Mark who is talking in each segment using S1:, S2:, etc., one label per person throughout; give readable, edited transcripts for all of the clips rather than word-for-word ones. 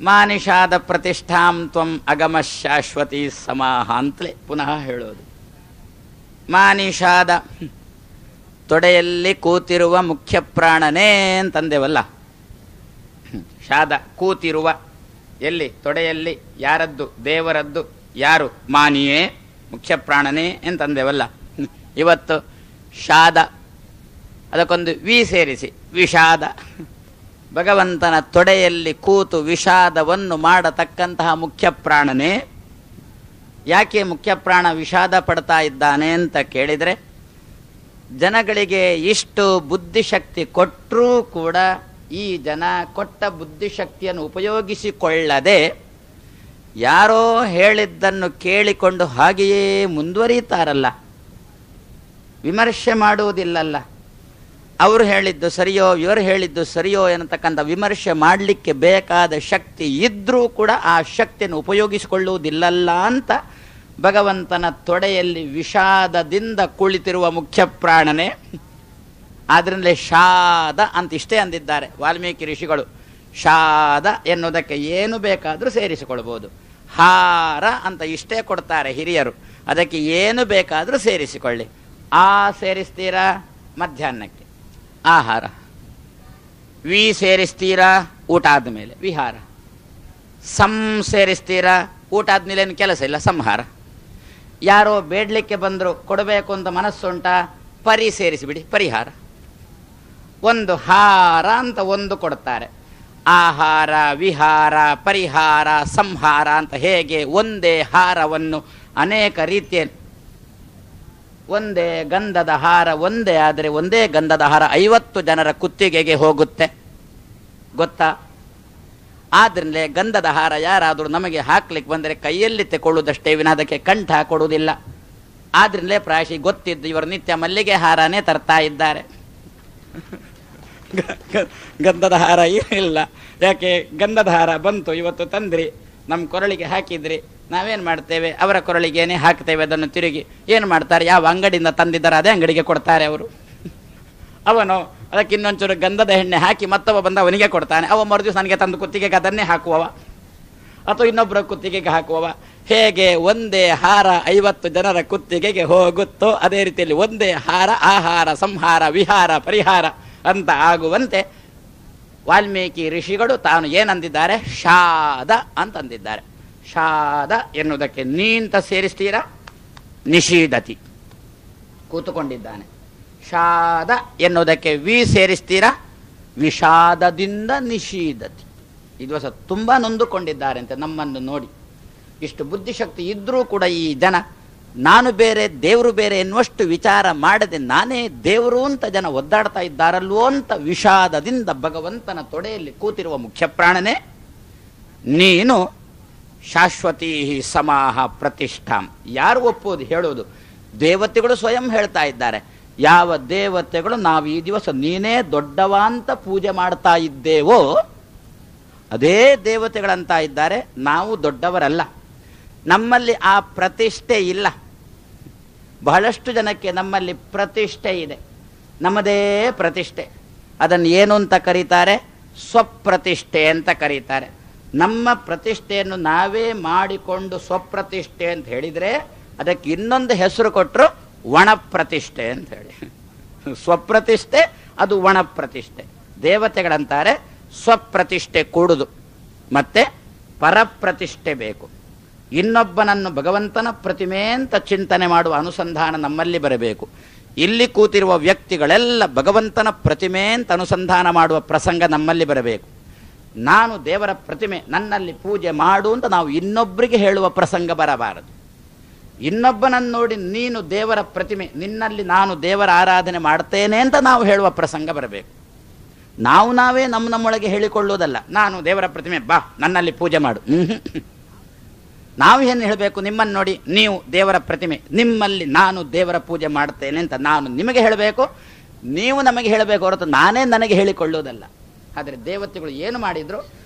S1: ಮಾನಿಷಾದ ಪ್ರತಿಷ್ಠಾಂ ತ್ವಂ ಅಗಮ ಶಾಶ್ವತಿ ಸಮಾಹ ಅಂತಲೇ ಪುನಃ ಹೇಳೋದು. ಮಾನಿಷಾದ ತೊಡೆಯಲ್ಲಿ ಕೂತಿರುವ ಮುಖ್ಯ ಪ್ರಾಣನೇ ಅಂತಂದೇವಲ್ಲ. ಶಾದ ಕೂತಿರುವ, ಎಲ್ಲಿ? ತೊಡೆಯಲ್ಲಿ. ಯಾರದ್ದು? ದೇವರದ್ದು. ಯಾರು? ಮಾನಿಯೇ, ಮುಖ್ಯ ಪ್ರಾಣನೇ ಅಂತಂದೇವಲ್ಲ. ಇವತ್ತು ಶಾದ, ಅದಕ್ಕೊಂದು ವಿ ಸೇರಿಸಿ ವಿಷಾದ. ಭಗವಂತನ ತೊಡೆಯಲ್ಲಿ ಕೂತು ವಿಷಾದವನ್ನು ಮಾಡತಕ್ಕಂತಹ ಮುಖ್ಯ ಪ್ರಾಣನೇ. ಯಾಕೆ ಮುಖ್ಯ ಪ್ರಾಣ ವಿಷಾದ ಪಡ್ತಾ ಇದ್ದಾನೆ ಅಂತ ಕೇಳಿದರೆ, ಜನಗಳಿಗೆ ಇಷ್ಟು ಬುದ್ಧಿಶಕ್ತಿ ಕೊಟ್ಟರೂ ಕೂಡ ಈ ಜನ ಕೊಟ್ಟ ಬುದ್ಧಿಶಕ್ತಿಯನ್ನು ಉಪಯೋಗಿಸಿಕೊಳ್ಳದೆ ಯಾರೋ ಹೇಳಿದ್ದನ್ನು ಕೇಳಿಕೊಂಡು ಹಾಗೆಯೇ ಮುಂದುವರಿಯುತ್ತಾರಲ್ಲ, ವಿಮರ್ಶೆ ಮಾಡುವುದಿಲ್ಲಲ್ಲ. ಅವರು ಹೇಳಿದ್ದು ಸರಿಯೋ ಇವರು ಹೇಳಿದ್ದು ಸರಿಯೋ ಎನ್ನತಕ್ಕಂಥ ವಿಮರ್ಶೆ ಮಾಡಲಿಕ್ಕೆ ಬೇಕಾದ ಶಕ್ತಿ ಇದ್ದರೂ ಕೂಡ ಆ ಶಕ್ತಿಯನ್ನು ಉಪಯೋಗಿಸಿಕೊಳ್ಳುವುದಿಲ್ಲಲ್ಲ ಅಂತ ಭಗವಂತನ ತೊಡೆಯಲ್ಲಿ ವಿಷಾದದಿಂದ ಕುಳಿತಿರುವ ಮುಖ್ಯ ಪ್ರಾಣನೇ. ಆದ್ರಿಂದಲೇ ಶಾದ ಅಂತ ಇಷ್ಟೇ ಅಂದಿದ್ದಾರೆ ವಾಲ್ಮೀಕಿ ಋಷಿಗಳು. ಶಾದ ಎನ್ನುವುದಕ್ಕೆ ಏನು ಬೇಕಾದರೂ ಸೇರಿಸಿಕೊಳ್ಬೋದು. ಹಾರ ಅಂತ ಇಷ್ಟೇ ಕೊಡ್ತಾರೆ ಹಿರಿಯರು, ಅದಕ್ಕೆ ಏನು ಬೇಕಾದರೂ ಸೇರಿಸಿಕೊಳ್ಳಿ. ಆ ಸೇರಿಸ್ತೀರಾ ಮಧ್ಯಾಹ್ನಕ್ಕೆ ಆಹಾರ, ವಿ ಸೇರಿಸ್ತೀರಾ ಊಟ ಆದಮೇಲೆ ವಿಹಾರ, ಸಂ ಸೇರಿಸ್ತೀರಾ ಊಟ ಆದ್ಮೇಲೆ ಏನು ಕೆಲಸ ಇಲ್ಲ ಸಂಹಾರ. ಯಾರೋ ಬೇಡಲಿಕ್ಕೆ ಬಂದರು ಕೊಡಬೇಕು ಅಂತ ಮನಸ್ಸುಂಟಾ, ಪರಿ ಸೇರಿಸಿಬಿಡಿ ಪರಿಹಾರ. ಒಂದು ಹಾರ ಅಂತ ಒಂದು ಕೊಡ್ತಾರೆ. ಆಹಾರ, ವಿಹಾರ, ಪರಿಹಾರ, ಸಂಹಾರ ಅಂತ ಹೇಗೆ ಒಂದೇ ಹಾರವನ್ನು ಅನೇಕ ರೀತಿಯಲ್ಲಿ, ಒಂದೇ ಗಂಧದ ಹಾರ ಒಂದೇ ಆದರೆ ಒಂದೇ ಗಂಧದ ಹಾರ 50 ಜನರ ಕುತ್ತಿಗೆಗೆ ಹೋಗುತ್ತೆ, ಗೊತ್ತಾ? ಆದ್ರಿಂದಲೇ ಗಂಧದ ಹಾರ ಯಾರಾದರೂ ನಮಗೆ ಹಾಕ್ಲಿಕ್ಕೆ ಬಂದರೆ ಕೈಯಲ್ಲಿ ತೆಕೊಳ್ಳುವುದಷ್ಟೇ ವಿನ ಅದಕ್ಕೆ ಕಂಠ ಕೊಡುವುದಿಲ್ಲ. ಆದ್ರಿಂದಲೇ ಪ್ರಾಯಶಿ ಗೊತ್ತಿದ್ದು ಇವರು ನಿತ್ಯ ಮಲ್ಲಿಗೆ ಹಾರನೇ ತರ್ತಾ ಇದ್ದಾರೆ. ಗಂಧದ ಹಾರ ಇಲ್ಲ. ಯಾಕೆ? ಗಂಧದ ಹಾರ ಬಂತು ಇವತ್ತು ತಂದ್ರಿ, ನಮ್ಮ ಕೊರಳಿಗೆ ಹಾಕಿದ್ರಿ, ನಾವೇನು ಮಾಡ್ತೇವೆ? ಅವರ ಕೊರಳಿಗೇನೆ ಹಾಕ್ತೇವೆ, ಅದನ್ನು ತಿರುಗಿ ಏನು ಮಾಡ್ತಾರೆ? ಯಾವ ಅಂಗಡಿಯಿಂದ ತಂದಿದ್ದಾರೆ ಅದೇ ಅಂಗಡಿಗೆ ಕೊಡ್ತಾರೆ ಅವರು. ಅವನು ಅದಕ್ಕೆ ಇನ್ನೊಂಚೂರು ಗಂಧದ ಎಣ್ಣೆ ಹಾಕಿ ಮತ್ತೊಬ್ಬ ಬಂದ ಅವನಿಗೆ ಕೊಡ್ತಾನೆ. ಅವ ಮರುದಿವಸ ನನಗೆ ತಂದು ಕುತ್ತಿಗೆಗೆ ಅದನ್ನೇ ಹಾಕುವವ, ಅಥವಾ ಇನ್ನೊಬ್ಬರ ಕುತ್ತಿಗೆಗೆ ಹಾಕುವವ. ಹೇಗೆ ಒಂದೇ ಹಾರ 50 ಜನರ ಕುತ್ತಿಗೆಗೆ ಹೋಗುತ್ತೋ ಅದೇ ರೀತಿಯಲ್ಲಿ ಒಂದೇ ಹಾರ ಆಹಾರ, ಸಂಹಾರ, ವಿಹಾರ, ಪರಿಹಾರ ಅಂತ ಆಗುವಂತೆ ವಾಲ್ಮೀಕಿ ಋಷಿಗಳು ತಾನು ಏನಂದಿದ್ದಾರೆ? ಶಾದ ಅಂತಂದಿದ್ದಾರೆ. ಶಾದ ಎನ್ನುವುದಕ್ಕೆ ನೀಂತ ಸೇರಿಸ್ತೀರಾ ನಿಷೀದತಿ, ಕೂತುಕೊಂಡಿದ್ದಾನೆ. ಶಾದ ಎನ್ನುವುದಕ್ಕೆ ವಿ ಸೇರಿಸ್ತೀರಾ ವಿಷಾದದಿಂದ ನಿಷೀದತಿ. ಈ ದಿವಸ ತುಂಬ ನೊಂದುಕೊಂಡಿದ್ದಾರೆ ಅಂತ ನಮ್ಮನ್ನು ನೋಡಿ. ಇಷ್ಟು ಬುದ್ಧಿಶಕ್ತಿ ಇದ್ದರೂ ಕೂಡ ಈ ಜನ ನಾನು ಬೇರೆ ದೇವರು ಬೇರೆ ಎನ್ನುವಷ್ಟು ವಿಚಾರ ಮಾಡದೆ ನಾನೇ ದೇವರು ಅಂತ ಜನ ಒದ್ದಾಡ್ತಾ ಇದ್ದಾರಲ್ವೋ ಅಂತ ವಿಷಾದದಿಂದ ಭಗವಂತನ ತೊಡೆಯಲ್ಲಿ ಕೂತಿರುವ ಮುಖ್ಯ ಪ್ರಾಣನೇ ನೀನು ಶಾಶ್ವತೀ ಸಮಾಹ ಪ್ರತಿಷ್ಠಾಂ. ಯಾರು ಒಪ್ಪುವುದು? ಹೇಳುವುದು ದೇವತೆಗಳು ಸ್ವಯಂ ಹೇಳ್ತಾ ಇದ್ದಾರೆ. ಯಾವ ದೇವತೆಗಳು ನಾವು ಈ ದಿವಸ ನೀನೇ ದೊಡ್ಡವ ಅಂತ ಪೂಜೆ ಮಾಡ್ತಾ ಇದ್ದೇವೋ ಅದೇ ದೇವತೆಗಳಂತ ಇದ್ದಾರೆ ನಾವು ದೊಡ್ಡವರಲ್ಲ, ನಮ್ಮಲ್ಲಿ ಆ ಪ್ರತಿಷ್ಠೆ ಇಲ್ಲ. ಬಹಳಷ್ಟು ಜನಕ್ಕೆ ನಮ್ಮಲ್ಲಿ ಪ್ರತಿಷ್ಠೆ ಇದೆ, ನಮ್ಮದೇ ಪ್ರತಿಷ್ಠೆ. ಅದನ್ನು ಏನು ಅಂತ ಕರೀತಾರೆ? ಸ್ವಪ್ರತಿಷ್ಠೆ ಅಂತ ಕರೀತಾರೆ. ನಮ್ಮ ಪ್ರತಿಷ್ಠೆಯನ್ನು ನಾವೇ ಮಾಡಿಕೊಂಡು ಸ್ವಪ್ರತಿಷ್ಠೆ ಅಂತ ಹೇಳಿದರೆ ಅದಕ್ಕೆ ಇನ್ನೊಂದು ಹೆಸರು ಕೊಟ್ಟರು ಒಣ ಪ್ರತಿಷ್ಠೆ ಅಂತ ಹೇಳಿ. ಸ್ವಪ್ರತಿಷ್ಠೆ ಅದು ಒಣ ಪ್ರತಿಷ್ಠೆ. ದೇವತೆಗಳಂತಾರೆ ಸ್ವಪ್ರತಿಷ್ಠೆ ಕೂಡುದು, ಮತ್ತೆ ಪರಪ್ರತಿಷ್ಠೆ ಬೇಕು. ಇನ್ನೊಬ್ಬನನ್ನು ಭಗವಂತನ ಪ್ರತಿಮೆ ಅಂತ ಚಿಂತನೆ ಮಾಡುವ ಅನುಸಂಧಾನ ನಮ್ಮಲ್ಲಿ ಬರಬೇಕು. ಇಲ್ಲಿ ಕೂತಿರುವ ವ್ಯಕ್ತಿಗಳೆಲ್ಲ ಭಗವಂತನ ಪ್ರತಿಮೆ ಅಂತ ಅನುಸಂಧಾನ ಮಾಡುವ ಪ್ರಸಂಗ ನಮ್ಮಲ್ಲಿ ಬರಬೇಕು. ನಾನು ದೇವರ ಪ್ರತಿಮೆ, ನನ್ನಲ್ಲಿ ಪೂಜೆ ಮಾಡು ಅಂತ ನಾವು ಇನ್ನೊಬ್ಬರಿಗೆ ಹೇಳುವ ಪ್ರಸಂಗ ಬರಬಾರದು. ಇನ್ನೊಬ್ಬನನ್ನು ನೋಡಿ ನೀನು ದೇವರ ಪ್ರತಿಮೆ, ನಿನ್ನಲ್ಲಿ ನಾನು ದೇವರ ಆರಾಧನೆ ಮಾಡ್ತೇನೆ ಅಂತ ನಾವು ಹೇಳುವ ಪ್ರಸಂಗ ಬರಬೇಕು. ನಾವೇ ನಮ್ಮೊಳಗೆ ಹೇಳಿಕೊಳ್ಳುವುದಲ್ಲ, ನಾನು ದೇವರ ಪ್ರತಿಮೆ, ಬಾ ನನ್ನಲ್ಲಿ ಪೂಜೆ ಮಾಡು. ನಾವು ಏನು ಹೇಳಬೇಕು? ನಿಮ್ಮನ್ನು ನೋಡಿ ನೀವು ದೇವರ ಪ್ರತಿಮೆ, ನಿಮ್ಮಲ್ಲಿ ನಾನು ದೇವರ ಪೂಜೆ ಮಾಡ್ತೇನೆ ಅಂತ ನಾನು ನಿಮಗೆ ಹೇಳಬೇಕು, ನೀವು ನಮಗೆ ಹೇಳಬೇಕು ಹೊರತು ನಾನೇ ನನಗೆ ಹೇಳಿಕೊಳ್ಳುವುದಲ್ಲ. ಆದರೆ ದೇವತೆಗಳು ಏನು ಮಾಡಿದ್ರು?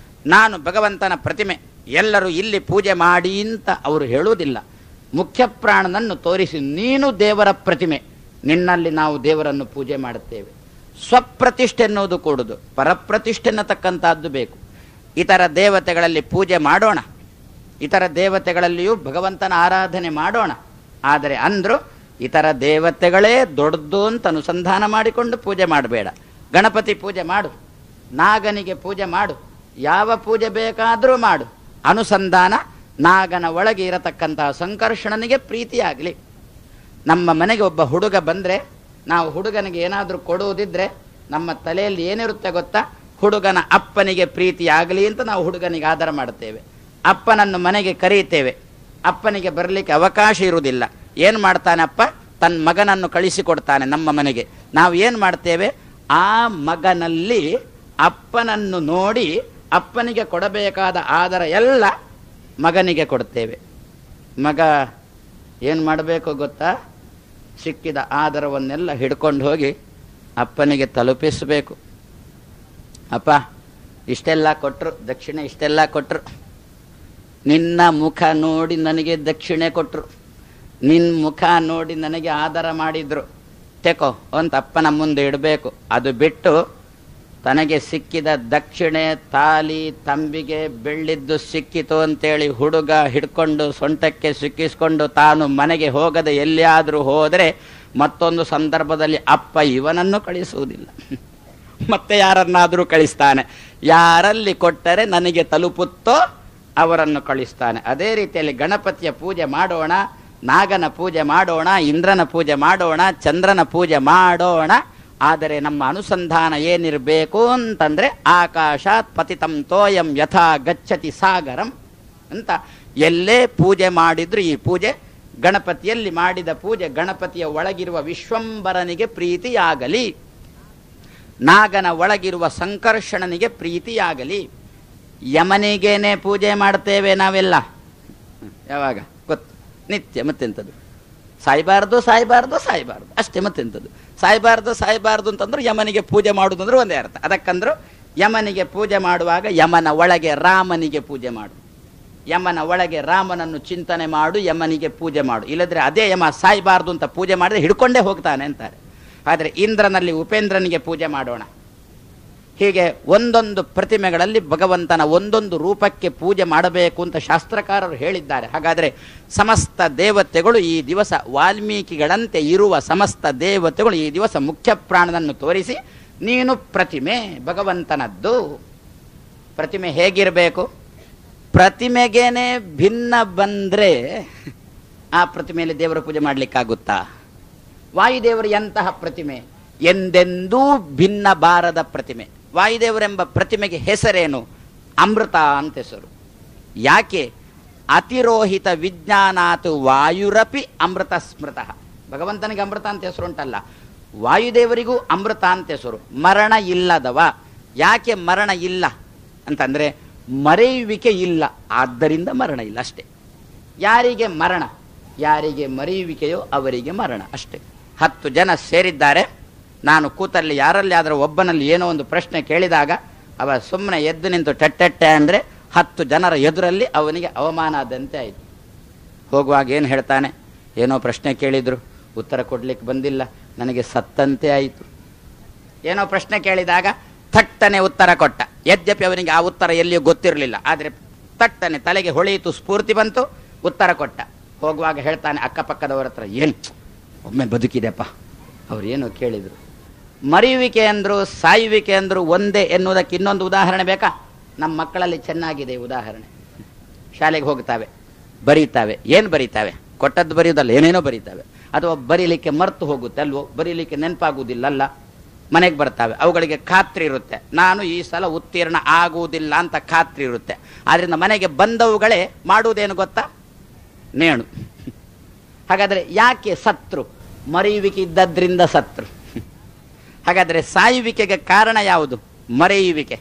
S1: ನಾನು ಭಗವಂತನ ಪ್ರತಿಮೆ, ಎಲ್ಲರೂ ಇಲ್ಲಿ ಪೂಜೆ ಮಾಡಿ ಅಂತ ಅವರು ಹೇಳುವುದಿಲ್ಲ. ಮುಖ್ಯ ಪ್ರಾಣನನ್ನು ತೋರಿಸಿ ನೀನು ದೇವರ ಪ್ರತಿಮೆ, ನಿನ್ನಲ್ಲಿ ನಾವು ದೇವರನ್ನು ಪೂಜೆ ಮಾಡುತ್ತೇವೆ. ಸ್ವಪ್ರತಿಷ್ಠೆ ಎನ್ನುವುದು ಕೂಡುದು, ಪರಪ್ರತಿಷ್ಠೆ ಎನ್ನತಕ್ಕಂಥದ್ದು ಬೇಕು. ಇತರ ದೇವತೆಗಳಲ್ಲಿ ಪೂಜೆ ಮಾಡೋಣ, ಇತರ ದೇವತೆಗಳಲ್ಲಿಯೂ ಭಗವಂತನ ಆರಾಧನೆ ಮಾಡೋಣ. ಆದರೆ ಅಂದರು ಇತರ ದೇವತೆಗಳೇ ದೊಡ್ಡದು ಅಂತ ಅನುಸಂಧಾನ ಮಾಡಿಕೊಂಡು ಪೂಜೆ ಮಾಡಬೇಡ. ಗಣಪತಿ ಪೂಜೆ ಮಾಡು, ನಾಗನಿಗೆ ಪೂಜೆ ಮಾಡು, ಯಾವ ಪೂಜೆ ಬೇಕಾದರೂ ಮಾಡು. ಅನುಸಂಧಾನ ನಾಗನ ಒಳಗೆ ಇರತಕ್ಕಂತಹ ಸಂಕರ್ಷಣನಿಗೆ ಪ್ರೀತಿಯಾಗಲಿ. ನಮ್ಮ ಮನೆಗೆ ಒಬ್ಬ ಹುಡುಗ ಬಂದರೆ ನಾವು ಹುಡುಗನಿಗೆ ಏನಾದರೂ ಕೊಡುವುದಿದ್ರೆ ನಮ್ಮ ತಲೆಯಲ್ಲಿ ಏನಿರುತ್ತೆ ಗೊತ್ತಾ? ಹುಡುಗನ ಅಪ್ಪನಿಗೆ ಪ್ರೀತಿಯಾಗಲಿ ಅಂತ ನಾವು ಹುಡುಗನಿಗೆ ಆದರ ಮಾಡುತ್ತೇವೆ. ಅಪ್ಪನನ್ನು ಮನೆಗೆ ಕರೆಯುತ್ತೇವೆ, ಅಪ್ಪನಿಗೆ ಬರಲಿಕ್ಕೆ ಅವಕಾಶ ಇರುವುದಿಲ್ಲ. ಏನು ಮಾಡ್ತಾನೆ ಅಪ್ಪ? ತನ್ನ ಮಗನನ್ನು ಕಳಿಸಿಕೊಡ್ತಾನೆ ನಮ್ಮ ಮನೆಗೆ. ನಾವು ಏನು ಮಾಡ್ತೇವೆ? ಆ ಮಗನಲ್ಲಿ ಅಪ್ಪನನ್ನು ನೋಡಿ ಅಪ್ಪನಿಗೆ ಕೊಡಬೇಕಾದ ಆದರ ಎಲ್ಲ ಮಗನಿಗೆ ಕೊಡ್ತೇವೆ. ಮಗ ಏನು ಮಾಡಬೇಕು ಗೊತ್ತಾ? ಸಿಕ್ಕಿದ ಆದರವನ್ನೆಲ್ಲ ಹಿಡ್ಕೊಂಡು ಹೋಗಿ ಅಪ್ಪನಿಗೆ ತಲುಪಿಸಬೇಕು. ಅಪ್ಪ ಇಷ್ಟೆಲ್ಲ ಕೊಟ್ಟರು, ದಕ್ಷಿಣೆ ಇಷ್ಟೆಲ್ಲ ಕೊಟ್ಟರು, ನಿನ್ನ ಮುಖ ನೋಡಿ ನನಗೆ ದಕ್ಷಿಣೆ ಕೊಟ್ಟರು, ನಿನ್ನ ಮುಖ ನೋಡಿ ನನಗೆ ಆದರ ಮಾಡಿದ್ರು, ತೆಕೋ ಅಂತ ಅಪ್ಪನ ಮುಂದೆ ಇಡಬೇಕು. ಅದು ಬಿಟ್ಟು ತನಗೆ ಸಿಕ್ಕಿದ ದಕ್ಷಿಣೆ ತಾಲಿ ತಂಬಿಗೆ ಬೆಳ್ಳಿದ್ದು ಸಿಕ್ಕಿತು ಅಂತೇಳಿ ಹುಡುಗ ಹಿಡ್ಕೊಂಡು ಸೊಂಟಕ್ಕೆ ಸಿಕ್ಕಿಸ್ಕೊಂಡು ತಾನು ಮನೆಗೆ ಹೋಗದೆ ಎಲ್ಲಿಯಾದರೂ ಹೋದರೆ ಮತ್ತೊಂದು ಸಂದರ್ಭದಲ್ಲಿ ಅಪ್ಪ ಇವನನ್ನು ಕಳಿಸುವುದಿಲ್ಲ, ಮತ್ತೆ ಯಾರನ್ನಾದರೂ ಕಳಿಸ್ತಾನೆ. ಯಾರಲ್ಲಿ ಕೊಟ್ಟರೆ ನನಗೆ ತಲುಪುತ್ತೋ ಅವರನ್ನು ಕಳಿಸ್ತಾನೆ. ಅದೇ ರೀತಿಯಲ್ಲಿ ಗಣಪತಿಯ ಪೂಜೆ ಮಾಡೋಣ, ನಾಗನ ಪೂಜೆ ಮಾಡೋಣ, ಇಂದ್ರನ ಪೂಜೆ ಮಾಡೋಣ, ಚಂದ್ರನ ಪೂಜೆ ಮಾಡೋಣ. ಆದರೆ ನಮ್ಮ ಅನುಸಂಧಾನ ಏನಿರಬೇಕು ಅಂತಂದರೆ ಆಕಾಶಾತ್ ಪತಿತಂ ತೋಯಂ ಯಥಾ ಗಚ್ಚತಿ ಸಾಗರಂ ಅಂತ. ಎಲ್ಲೇ ಪೂಜೆ ಮಾಡಿದ್ರು ಈ ಪೂಜೆ ಗಣಪತಿಯಲ್ಲಿ ಮಾಡಿದ ಪೂಜೆ ಗಣಪತಿಯ ಒಳಗಿರುವ ವಿಶ್ವಂಬರನಿಗೆ ಪ್ರೀತಿಯಾಗಲಿ, ನಾಗನ ಒಳಗಿರುವ ಸಂಕರ್ಷಣನಿಗೆ ಪ್ರೀತಿಯಾಗಲಿ. ಯಮನಿಗೇನೆ ಪೂಜೆ ಮಾಡ್ತೇವೆ ನಾವೆಲ್ಲ. ಯಾವಾಗ ಗೊತ್ತು? ನಿತ್ಯ. ಮತ್ತೆಂಥದ್ದು? ಸಾಯ್ಬಾರ್ದು ಸಾಯ್ಬಾರ್ದು ಸಾಯ್ಬಾರ್ದು ಅಷ್ಟೇ. ಮತ್ತೆಂಥದ್ದು? ಸಾಯ್ಬಾರ್ದು ಅಂತಂದ್ರೆ ಯಮನಿಗೆ ಪೂಜೆ ಮಾಡುವುದಂದ್ರೆ ಒಂದೇ ಅರ್ಥ. ಅದಕ್ಕಂದ್ರು ಯಮನಿಗೆ ಪೂಜೆ ಮಾಡುವಾಗ ಯಮನ ಒಳಗೆ ರಾಮನಿಗೆ ಪೂಜೆ ಮಾಡು, ಯಮನ ಒಳಗೆ ರಾಮನನ್ನು ಚಿಂತನೆ ಮಾಡು, ಯಮನಿಗೆ ಪೂಜೆ ಮಾಡು. ಇಲ್ಲದ್ರೆ ಅದೇ ಯಮ ಸಾಯ್ಬಾರ್ದು ಅಂತ ಪೂಜೆ ಮಾಡಿದ್ರೆ ಹಿಡ್ಕೊಂಡೇ ಹೋಗ್ತಾನೆ ಅಂತಾರೆ. ಆದರೆ ಇಂದ್ರನಲ್ಲಿ ಉಪೇಂದ್ರನಿಗೆ ಪೂಜೆ ಮಾಡೋಣ. ಹೀಗೆ ಒಂದೊಂದು ಪ್ರತಿಮೆಗಳಲ್ಲಿ ಭಗವಂತನ ಒಂದೊಂದು ರೂಪಕ್ಕೆ ಪೂಜೆ ಮಾಡಬೇಕು ಅಂತ ಶಾಸ್ತ್ರಕಾರರು ಹೇಳಿದ್ದಾರೆ. ಹಾಗಾದರೆ ಸಮಸ್ತ ದೇವತೆಗಳು ಈ ದಿವಸ ವಾಲ್ಮೀಕಿಗಳಂತೆ ಇರುವ ಸಮಸ್ತ ದೇವತೆಗಳು ಈ ದಿವಸ ಮುಖ್ಯ ಪ್ರಾಣನನ್ನು ತೋರಿಸಿ ನೀನು ಪ್ರತಿಮೆ ಭಗವಂತನದ್ದು. ಪ್ರತಿಮೆ ಹೇಗಿರಬೇಕು? ಪ್ರತಿಮೆಗೇನೆ ಭಿನ್ನ ಬಂದರೆ ಆ ಪ್ರತಿಮೆಯಲ್ಲಿ ದೇವರ ಪೂಜೆ ಮಾಡಲಿಕ್ಕಾಗುತ್ತಾ? ವಾಯುದೇವರು ಎಂತಹ ಪ್ರತಿಮೆ? ಎಂದೆಂದೂ ಭಿನ್ನ ಬಾರದ ಪ್ರತಿಮೆ. ವಾಯುದೇವರೆಂಬ ಪ್ರತಿಮೆಗೆ ಹೆಸರೇನು? ಅಮೃತ ಅಂತ ಹೆಸರು. ಯಾಕೆ? ಅತಿರೋಹಿತ ವಿಜ್ಞಾನಾತ್ ವಾಯುರಪಿ ಅಮೃತ ಸ್ಮೃತಃ. ಭಗವಂತನಿಗೆ ಅಮೃತ ಅಂತ ಹೆಸರು ಉಂಟಲ್ಲ, ವಾಯುದೇವರಿಗೂ ಅಮೃತ ಅಂತ ಹೆಸರು. ಮರಣ ಇಲ್ಲದವ. ಯಾಕೆ ಮರಣ ಇಲ್ಲ ಅಂತಂದರೆ ಮರೆಯುವಿಕೆ ಇಲ್ಲ, ಆದ್ದರಿಂದ ಮರಣ ಇಲ್ಲ ಅಷ್ಟೇ. ಯಾರಿಗೆ ಮರಣ? ಯಾರಿಗೆ ಮರೆಯುವಿಕೆಯೋ ಅವರಿಗೆ ಮರಣ ಅಷ್ಟೇ. 10 ಜನ ಸೇರಿದ್ದಾರೆ, ನಾನು ಕೂತಲ್ಲಿ ಯಾರಲ್ಲಿ ಆದರೂ ಒಬ್ಬನಲ್ಲಿ ಏನೋ ಒಂದು ಪ್ರಶ್ನೆ ಕೇಳಿದಾಗ ಅವ ಸುಮ್ಮನೆ ಎದ್ದು ನಿಂತು ಟೆಟ್ಟೆಟ್ಟೆ ಅಂದರೆ 10 ಜನರ ಎದುರಲ್ಲಿ ಅವನಿಗೆ ಅವಮಾನ ಆದಂತೆ ಆಯಿತು. ಹೋಗುವಾಗ ಏನು ಹೇಳ್ತಾನೆ? ಏನೋ ಪ್ರಶ್ನೆ ಕೇಳಿದ್ರು, ಉತ್ತರ ಕೊಡ್ಲಿಕ್ಕೆ ಬಂದಿಲ್ಲ, ನನಗೆ ಸತ್ತಂತೆ ಆಯಿತು. ಏನೋ ಪ್ರಶ್ನೆ ಕೇಳಿದಾಗ ಥಟ್ಟನೆ ಉತ್ತರ ಕೊಟ್ಟ. ಯದ್ಯಪಿ ಅವನಿಗೆ ಆ ಉತ್ತರ ಎಲ್ಲಿಯೂ ಗೊತ್ತಿರಲಿಲ್ಲ, ಆದರೆ ಥಟ್ಟನೆ ತಲೆಗೆ ಹೊಳೆಯಿತು, ಸ್ಫೂರ್ತಿ ಬಂತು, ಉತ್ತರ ಕೊಟ್ಟ. ಹೋಗುವಾಗ ಹೇಳ್ತಾನೆ ಅಕ್ಕಪಕ್ಕದವರ ಹತ್ರ, ಏನು ಒಮ್ಮೆ ಬದುಕಿದೆಪ್ಪ, ಅವ್ರು ಏನೋ ಕೇಳಿದರು. ಮರೆಯುವಿಕೆ ಅಂದರು ಸಾಯುವಿಕೆ ಅಂದರು ಒಂದೇ ಎನ್ನುವುದಕ್ಕೆ ಇನ್ನೊಂದು ಉದಾಹರಣೆ ಬೇಕಾ? ನಮ್ಮ ಮಕ್ಕಳಲ್ಲಿ ಚೆನ್ನಾಗಿದೆ ಉದಾಹರಣೆ. ಶಾಲೆಗೆ ಹೋಗ್ತಾವೆ, ಬರೀತಾವೆ. ಏನು ಬರೀತಾವೆ? ಕೊಟ್ಟದ್ದು ಬರೆಯೋದಲ್ಲ, ಏನೇನೋ ಬರೀತಾವೆ. ಅಥವಾ ಬರೀಲಿಕ್ಕೆ ಮರ್ತು ಹೋಗುತ್ತೆ ಅಲ್ವೋ, ಬರೀಲಿಕ್ಕೆ ನೆನಪಾಗುವುದಿಲ್ಲಲ್ಲ. ಮನೆಗೆ ಬರ್ತಾವೆ, ಅವುಗಳಿಗೆ ಖಾತ್ರಿ ಇರುತ್ತೆ, ನಾನು ಈ ಸಲ ಉತ್ತೀರ್ಣ ಆಗುವುದಿಲ್ಲ ಅಂತ ಖಾತ್ರಿ ಇರುತ್ತೆ. ಆದ್ದರಿಂದ ಮನೆಗೆ ಬಂದವುಗಳೇ ಮಾಡುವುದೇನು ಗೊತ್ತಾ? ನೇಣು. ಹಾಗಾದರೆ ಯಾಕೆ ಸತ್ರು? ಮರೆಯುವಿಕೆ ಇದ್ದದ್ರಿಂದ ಸತ್ರು. ಹಾಗಾದರೆ ಸಾಯುವಿಕೆಗೆ ಕಾರಣ ಯಾವುದು? ಮರೆಯುವಿಕೆ.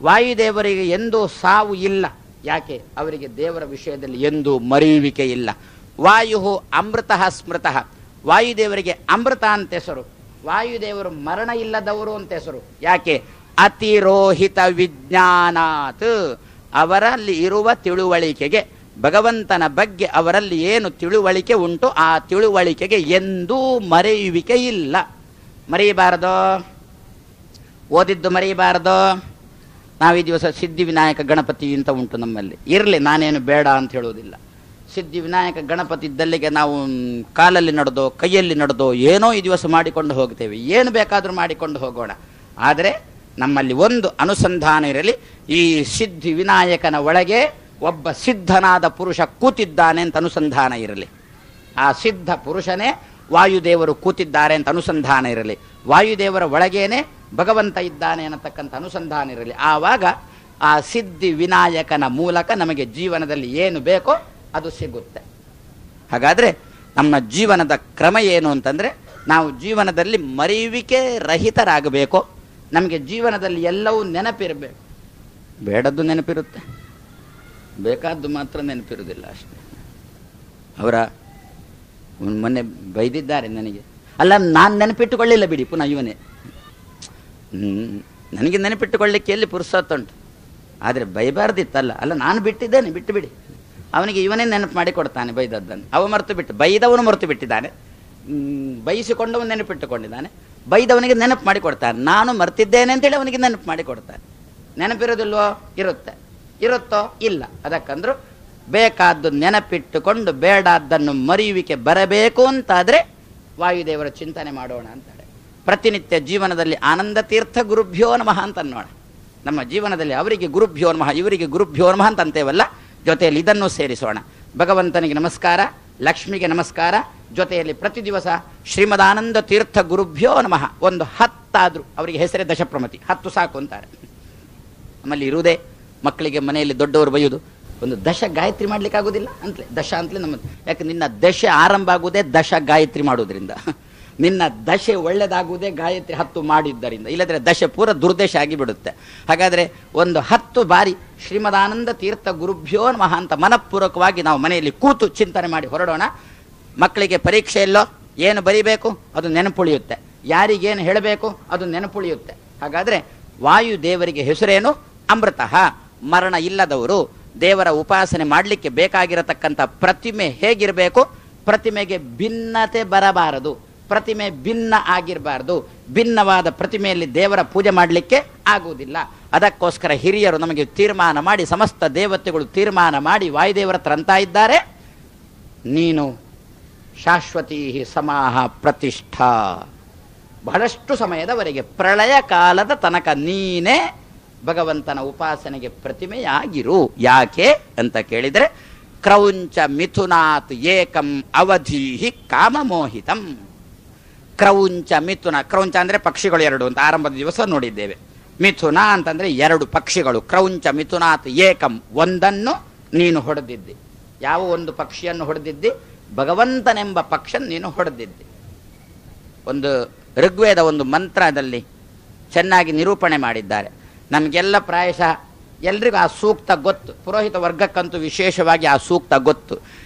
S1: ವಾಯುದೇವರಿಗೆ ಎಂದೂ ಸಾವು ಇಲ್ಲ. ಯಾಕೆ? ಅವರಿಗೆ ದೇವರ ವಿಷಯದಲ್ಲಿ ಎಂದೂ ಮರೆಯುವಿಕೆ ಇಲ್ಲ. ವಾಯು ಅಮೃತಃ ಸ್ಮೃತಃ. ವಾಯುದೇವರಿಗೆ ಅಮೃತ ಅಂತ ಹೆಸರು. ವಾಯುದೇವರು ಮರಣ ಇಲ್ಲದವರು ಅಂತ ಹೆಸರು. ಯಾಕೆ? ಅತಿರೋಹಿತ ವಿಜ್ಞಾನಾತ್. ಅವರಲ್ಲಿ ಇರುವ ತಿಳುವಳಿಕೆಗೆ, ಭಗವಂತನ ಬಗ್ಗೆ ಅವರಲ್ಲಿ ಏನು ತಿಳುವಳಿಕೆ ಉಂಟು ಆ ತಿಳುವಳಿಕೆಗೆ ಎಂದೂ ಮರೆಯುವಿಕೆ ಇಲ್ಲ. ಮರೆಯಬಾರದೋ? ಓದಿದ್ದು ಮರೆಯಬಾರದೋ? ನಾವು ಈ ದಿವಸ ಸಿದ್ಧಿವಿನಾಯಕ ಗಣಪತಿ ಅಂತ ಉಂಟು ನಮ್ಮಲ್ಲಿ, ಇರಲಿ, ನಾನೇನು ಬೇಡ ಅಂತ ಹೇಳುವುದಿಲ್ಲ. ಸಿದ್ಧಿವಿನಾಯಕ ಗಣಪತಿ ಇದ್ದಲ್ಲಿಗೆ ನಾವು ಕಾಲಲ್ಲಿ ನಡೆದೋ ಕೈಯಲ್ಲಿ ನಡೆದೋ ಏನೋ ಈ ದಿವಸ ಮಾಡಿಕೊಂಡು ಹೋಗ್ತೇವೆ, ಏನು ಬೇಕಾದರೂ ಮಾಡಿಕೊಂಡು ಹೋಗೋಣ. ಆದರೆ ನಮ್ಮಲ್ಲಿ ಒಂದು ಅನುಸಂಧಾನ ಇರಲಿ, ಈ ಸಿದ್ಧಿ ವಿನಾಯಕನ ಒಳಗೆ ಒಬ್ಬ ಸಿದ್ಧನಾದ ಪುರುಷ ಕೂತಿದ್ದಾನೆ ಅಂತ ಅನುಸಂಧಾನ ಇರಲಿ. ಆ ಸಿದ್ಧ ಪುರುಷನೇ ವಾಯುದೇವರು ಕೂತಿದ್ದಾರೆ ಅಂತ ಅನುಸಂಧಾನ ಇರಲಿ. ವಾಯುದೇವರ ಒಳಗೇನೆ ಭಗವಂತ ಇದ್ದಾನೆ ಅನ್ನತಕ್ಕಂಥ ಅನುಸಂಧಾನ ಇರಲಿ. ಆವಾಗ ಆ ಸಿದ್ಧಿ ವಿನಾಯಕನ ಮೂಲಕ ನಮಗೆ ಜೀವನದಲ್ಲಿ ಏನು ಬೇಕೋ ಅದು ಸಿಗುತ್ತೆ. ಹಾಗಾದರೆ ನಮ್ಮ ಜೀವನದ ಕ್ರಮ ಏನು ಅಂತಂದರೆ, ನಾವು ಜೀವನದಲ್ಲಿ ಮರೆಯುವಿಕೆ ರಹಿತರಾಗಬೇಕು. ನಮಗೆ ಜೀವನದಲ್ಲಿ ಎಲ್ಲವೂ ನೆನಪಿರಬೇಕು. ಬೇಡದ್ದು ನೆನಪಿರುತ್ತೆ, ಬೇಕಾದ್ದು ಮಾತ್ರ ನೆನಪಿರುವುದಿಲ್ಲ ಅಷ್ಟೇ. ಅವರ ಮೊನ್ನೆ ಬೈದಿದ್ದಾರೆ ನನಗೆ, ಅಲ್ಲ ನಾನು ನೆನಪಿಟ್ಟುಕೊಳ್ಳಿಲ್ಲ ಬಿಡಿ, ಪುನಃ ಇವನೇ ನನಗೆ ನೆನಪಿಟ್ಟುಕೊಳ್ಳಿಕ್ಕೆ ಎಲ್ಲಿ ಪುರುಸತ್ತುಂಟು. ಆದರೆ ಬೈಬಾರ್ದಿತ್ತಲ್ಲ, ಅಲ್ಲ ನಾನು ಬಿಟ್ಟಿದ್ದೇನೆ, ಬಿಟ್ಟು ಬಿಡಿ. ಅವನಿಗೆ ಇವನೇ ನೆನಪು ಮಾಡಿ ಕೊಡ್ತಾನೆ ಬೈದದ್ದನ್ನು. ಅವ ಮರೆತು ಬಿಟ್ಟು, ಬೈದವನು ಮರೆತು ಬಿಟ್ಟಿದ್ದಾನೆ, ಬೈಸಿಕೊಂಡವನು ನೆನಪಿಟ್ಟುಕೊಂಡಿದ್ದಾನೆ, ಬೈದವನಿಗೆ ನೆನಪು ಮಾಡಿ ಕೊಡ್ತಾನೆ. ನಾನು ಮರ್ತಿದ್ದೇನೆ ಅಂತೇಳಿ ಅವನಿಗೆ ನೆನಪು ಮಾಡಿ ಕೊಡ್ತಾನೆ. ನೆನಪಿರೋದಿಲ್ವೋ? ಇರುತ್ತೆ. ಇರುತ್ತೋ? ಇಲ್ಲ. ಅದಕ್ಕಂದ್ರು ಬೇಕಾದ್ದು ನೆನಪಿಟ್ಟುಕೊಂಡು ಬೇಡಾದ್ದನ್ನು ಮರೆಯುವಿಕೆ ಬರಬೇಕು ಅಂತಾದರೆ ವಾಯುದೇವರ ಚಿಂತನೆ ಮಾಡೋಣ ಅಂತಾಳೆ. ಪ್ರತಿನಿತ್ಯ ಜೀವನದಲ್ಲಿ ಆನಂದ ತೀರ್ಥ ಗುರುಭ್ಯೋ ನಮಃ ಅಂತ ಅನ್ನೋಣ. ನಮ್ಮ ಜೀವನದಲ್ಲಿ ಅವರಿಗೆ ಗುರುಭ್ಯೋ ನಮಃ, ಇವರಿಗೆ ಗುರುಭ್ಯೋ ನಮಃ ಅಂತ ಅಂತೇವಲ್ಲ, ಜೊತೆಯಲ್ಲಿ ಇದನ್ನು ಸೇರಿಸೋಣ. ಭಗವಂತನಿಗೆ ನಮಸ್ಕಾರ, ಲಕ್ಷ್ಮಿಗೆ ನಮಸ್ಕಾರ, ಜೊತೆಯಲ್ಲಿ ಪ್ರತಿ ದಿವಸ ಶ್ರೀಮದಾನಂದ ತೀರ್ಥ ಗುರುಭ್ಯೋ ನಮಃ ಒಂದು 10 ಆದರೂ, ಅವರಿಗೆ ಹೆಸರೇ ದಶಪ್ರಮತಿ, 10 ಸಾಕು ಅಂತಾರೆ. ನಮ್ಮಲ್ಲಿ ಇರುವುದೇ ಮಕ್ಕಳಿಗೆ ಮನೆಯಲ್ಲಿ ದೊಡ್ಡವರು ಬೈಯುವುದು, ಒಂದು ದಶ ಗಾಯತ್ರಿ ಮಾಡ್ಲಿಕ್ಕೆ ಆಗೋದಿಲ್ಲ ಅಂತಲೇ, ದಶ ಅಂತಲೇ ನಮ್ಮದು. ಯಾಕೆ ನಿನ್ನ ದಶೆ ಆರಂಭ ಆಗುವುದೇ ದಶ ಗಾಯತ್ರಿ ಮಾಡುವುದರಿಂದ, ನಿನ್ನ ದಶೆ ಒಳ್ಳೆಯದಾಗುವುದೇ ಗಾಯತ್ರಿ 10 ಮಾಡಿದ್ದರಿಂದ, ಇಲ್ಲದ್ರೆ ದಶೆ ಪೂರ ದುರ್ದಶೆ ಆಗಿಬಿಡುತ್ತೆ. ಹಾಗಾದರೆ ಒಂದು 10 ಬಾರಿ ಶ್ರೀಮದಾನಂದ ತೀರ್ಥ ಗುರುಭ್ಯೋ ನಮಃ ಅಂತ ಮನಪೂರ್ವಕವಾಗಿ ನಾವು ಮನೆಯಲ್ಲಿ ಕೂತು ಚಿಂತನೆ ಮಾಡಿ ಹೊರಡೋಣ. ಮಕ್ಕಳಿಗೆ ಪರೀಕ್ಷೆಯಲ್ಲೋ ಏನು ಬರೀಬೇಕು ಅದು ನೆನಪುಳಿಯುತ್ತೆ, ಯಾರಿಗೇನು ಹೇಳಬೇಕು ಅದು ನೆನಪುಳಿಯುತ್ತೆ. ಹಾಗಾದರೆ ವಾಯುದೇವರಿಗೆ ಹೆಸರೇನು? ಅಮೃತಃ. ಮರಣ ಇಲ್ಲದವರು. ದೇವರ ಉಪಾಸನೆ ಮಾಡಲಿಕ್ಕೆ ಬೇಕಾಗಿರತಕ್ಕಂಥ ಪ್ರತಿಮೆ ಹೇಗಿರಬೇಕು? ಪ್ರತಿಮೆಗೆ ಭಿನ್ನತೆ ಬರಬಾರದು, ಪ್ರತಿಮೆ ಭಿನ್ನ ಆಗಿರಬಾರ್ದು. ಭಿನ್ನವಾದ ಪ್ರತಿಮೆಯಲ್ಲಿ ದೇವರ ಪೂಜೆ ಮಾಡಲಿಕ್ಕೆ ಆಗುವುದಿಲ್ಲ. ಅದಕ್ಕೋಸ್ಕರ ಹಿರಿಯರು ನಮಗೆ ತೀರ್ಮಾನ ಮಾಡಿ, ಸಮಸ್ತ ದೇವತೆಗಳು ತೀರ್ಮಾನ ಮಾಡಿ ವಾಯುದೇವರ ಹತ್ರ ಅಂತ ಇದ್ದಾರೆ, ನೀನು ಶಾಶ್ವತೀ ಸಮಾಹ ಪ್ರತಿಷ್ಠಾ. ಬಹಳಷ್ಟು ಸಮಯದವರೆಗೆ ಪ್ರಳಯ ಕಾಲದ ತನಕ ನೀನೇ ಭಗವಂತನ ಉಪಾಸನೆಗೆ ಪ್ರತಿಮೆಯಾಗಿರು. ಯಾಕೆ ಅಂತ ಕೇಳಿದರೆ, ಕ್ರೌಂಚ ಮಿಥುನಾತ್ ಏಕಂ ಅವಧೀಹಿ ಕಾಮಮೋಹಿತಂ. ಕ್ರೌಂಚ ಮಿಥುನ, ಕ್ರೌಂಚ ಅಂದರೆ ಪಕ್ಷಿಗಳು 2 ಅಂತ ಆರಂಭದ ದಿವಸ ನೋಡಿದ್ದೇವೆ. ಮಿಥುನ ಅಂತಂದರೆ 2 ಪಕ್ಷಿಗಳು. ಕ್ರೌಂಚ ಮಿಥುನಾತ್ ಏಕಂ, ಒಂದನ್ನು ನೀನು ಹೊಡೆದಿದ್ದಿ. ಯಾವ ಒಂದು ಪಕ್ಷಿಯನ್ನು ಹೊಡೆದಿದ್ದಿ? ಭಗವಂತನೆಂಬ ಪಕ್ಷ ನೀನು ಹೊಡೆದಿದ್ದಿ. ಒಂದು ಋಗ್ವೇದ ಒಂದು ಮಂತ್ರದಲ್ಲಿ ಚೆನ್ನಾಗಿ ನಿರೂಪಣೆ ಮಾಡಿದ್ದಾರೆ. ನಮಗೆಲ್ಲ ಪ್ರಾಯಶಃ ಎಲ್ರಿಗೂ ಆ ಸೂಕ್ತ ಗೊತ್ತು, ಪುರೋಹಿತ ವರ್ಗಕ್ಕಂತೂ ವಿಶೇಷವಾಗಿ ಆ ಸೂಕ್ತ ಗೊತ್ತು.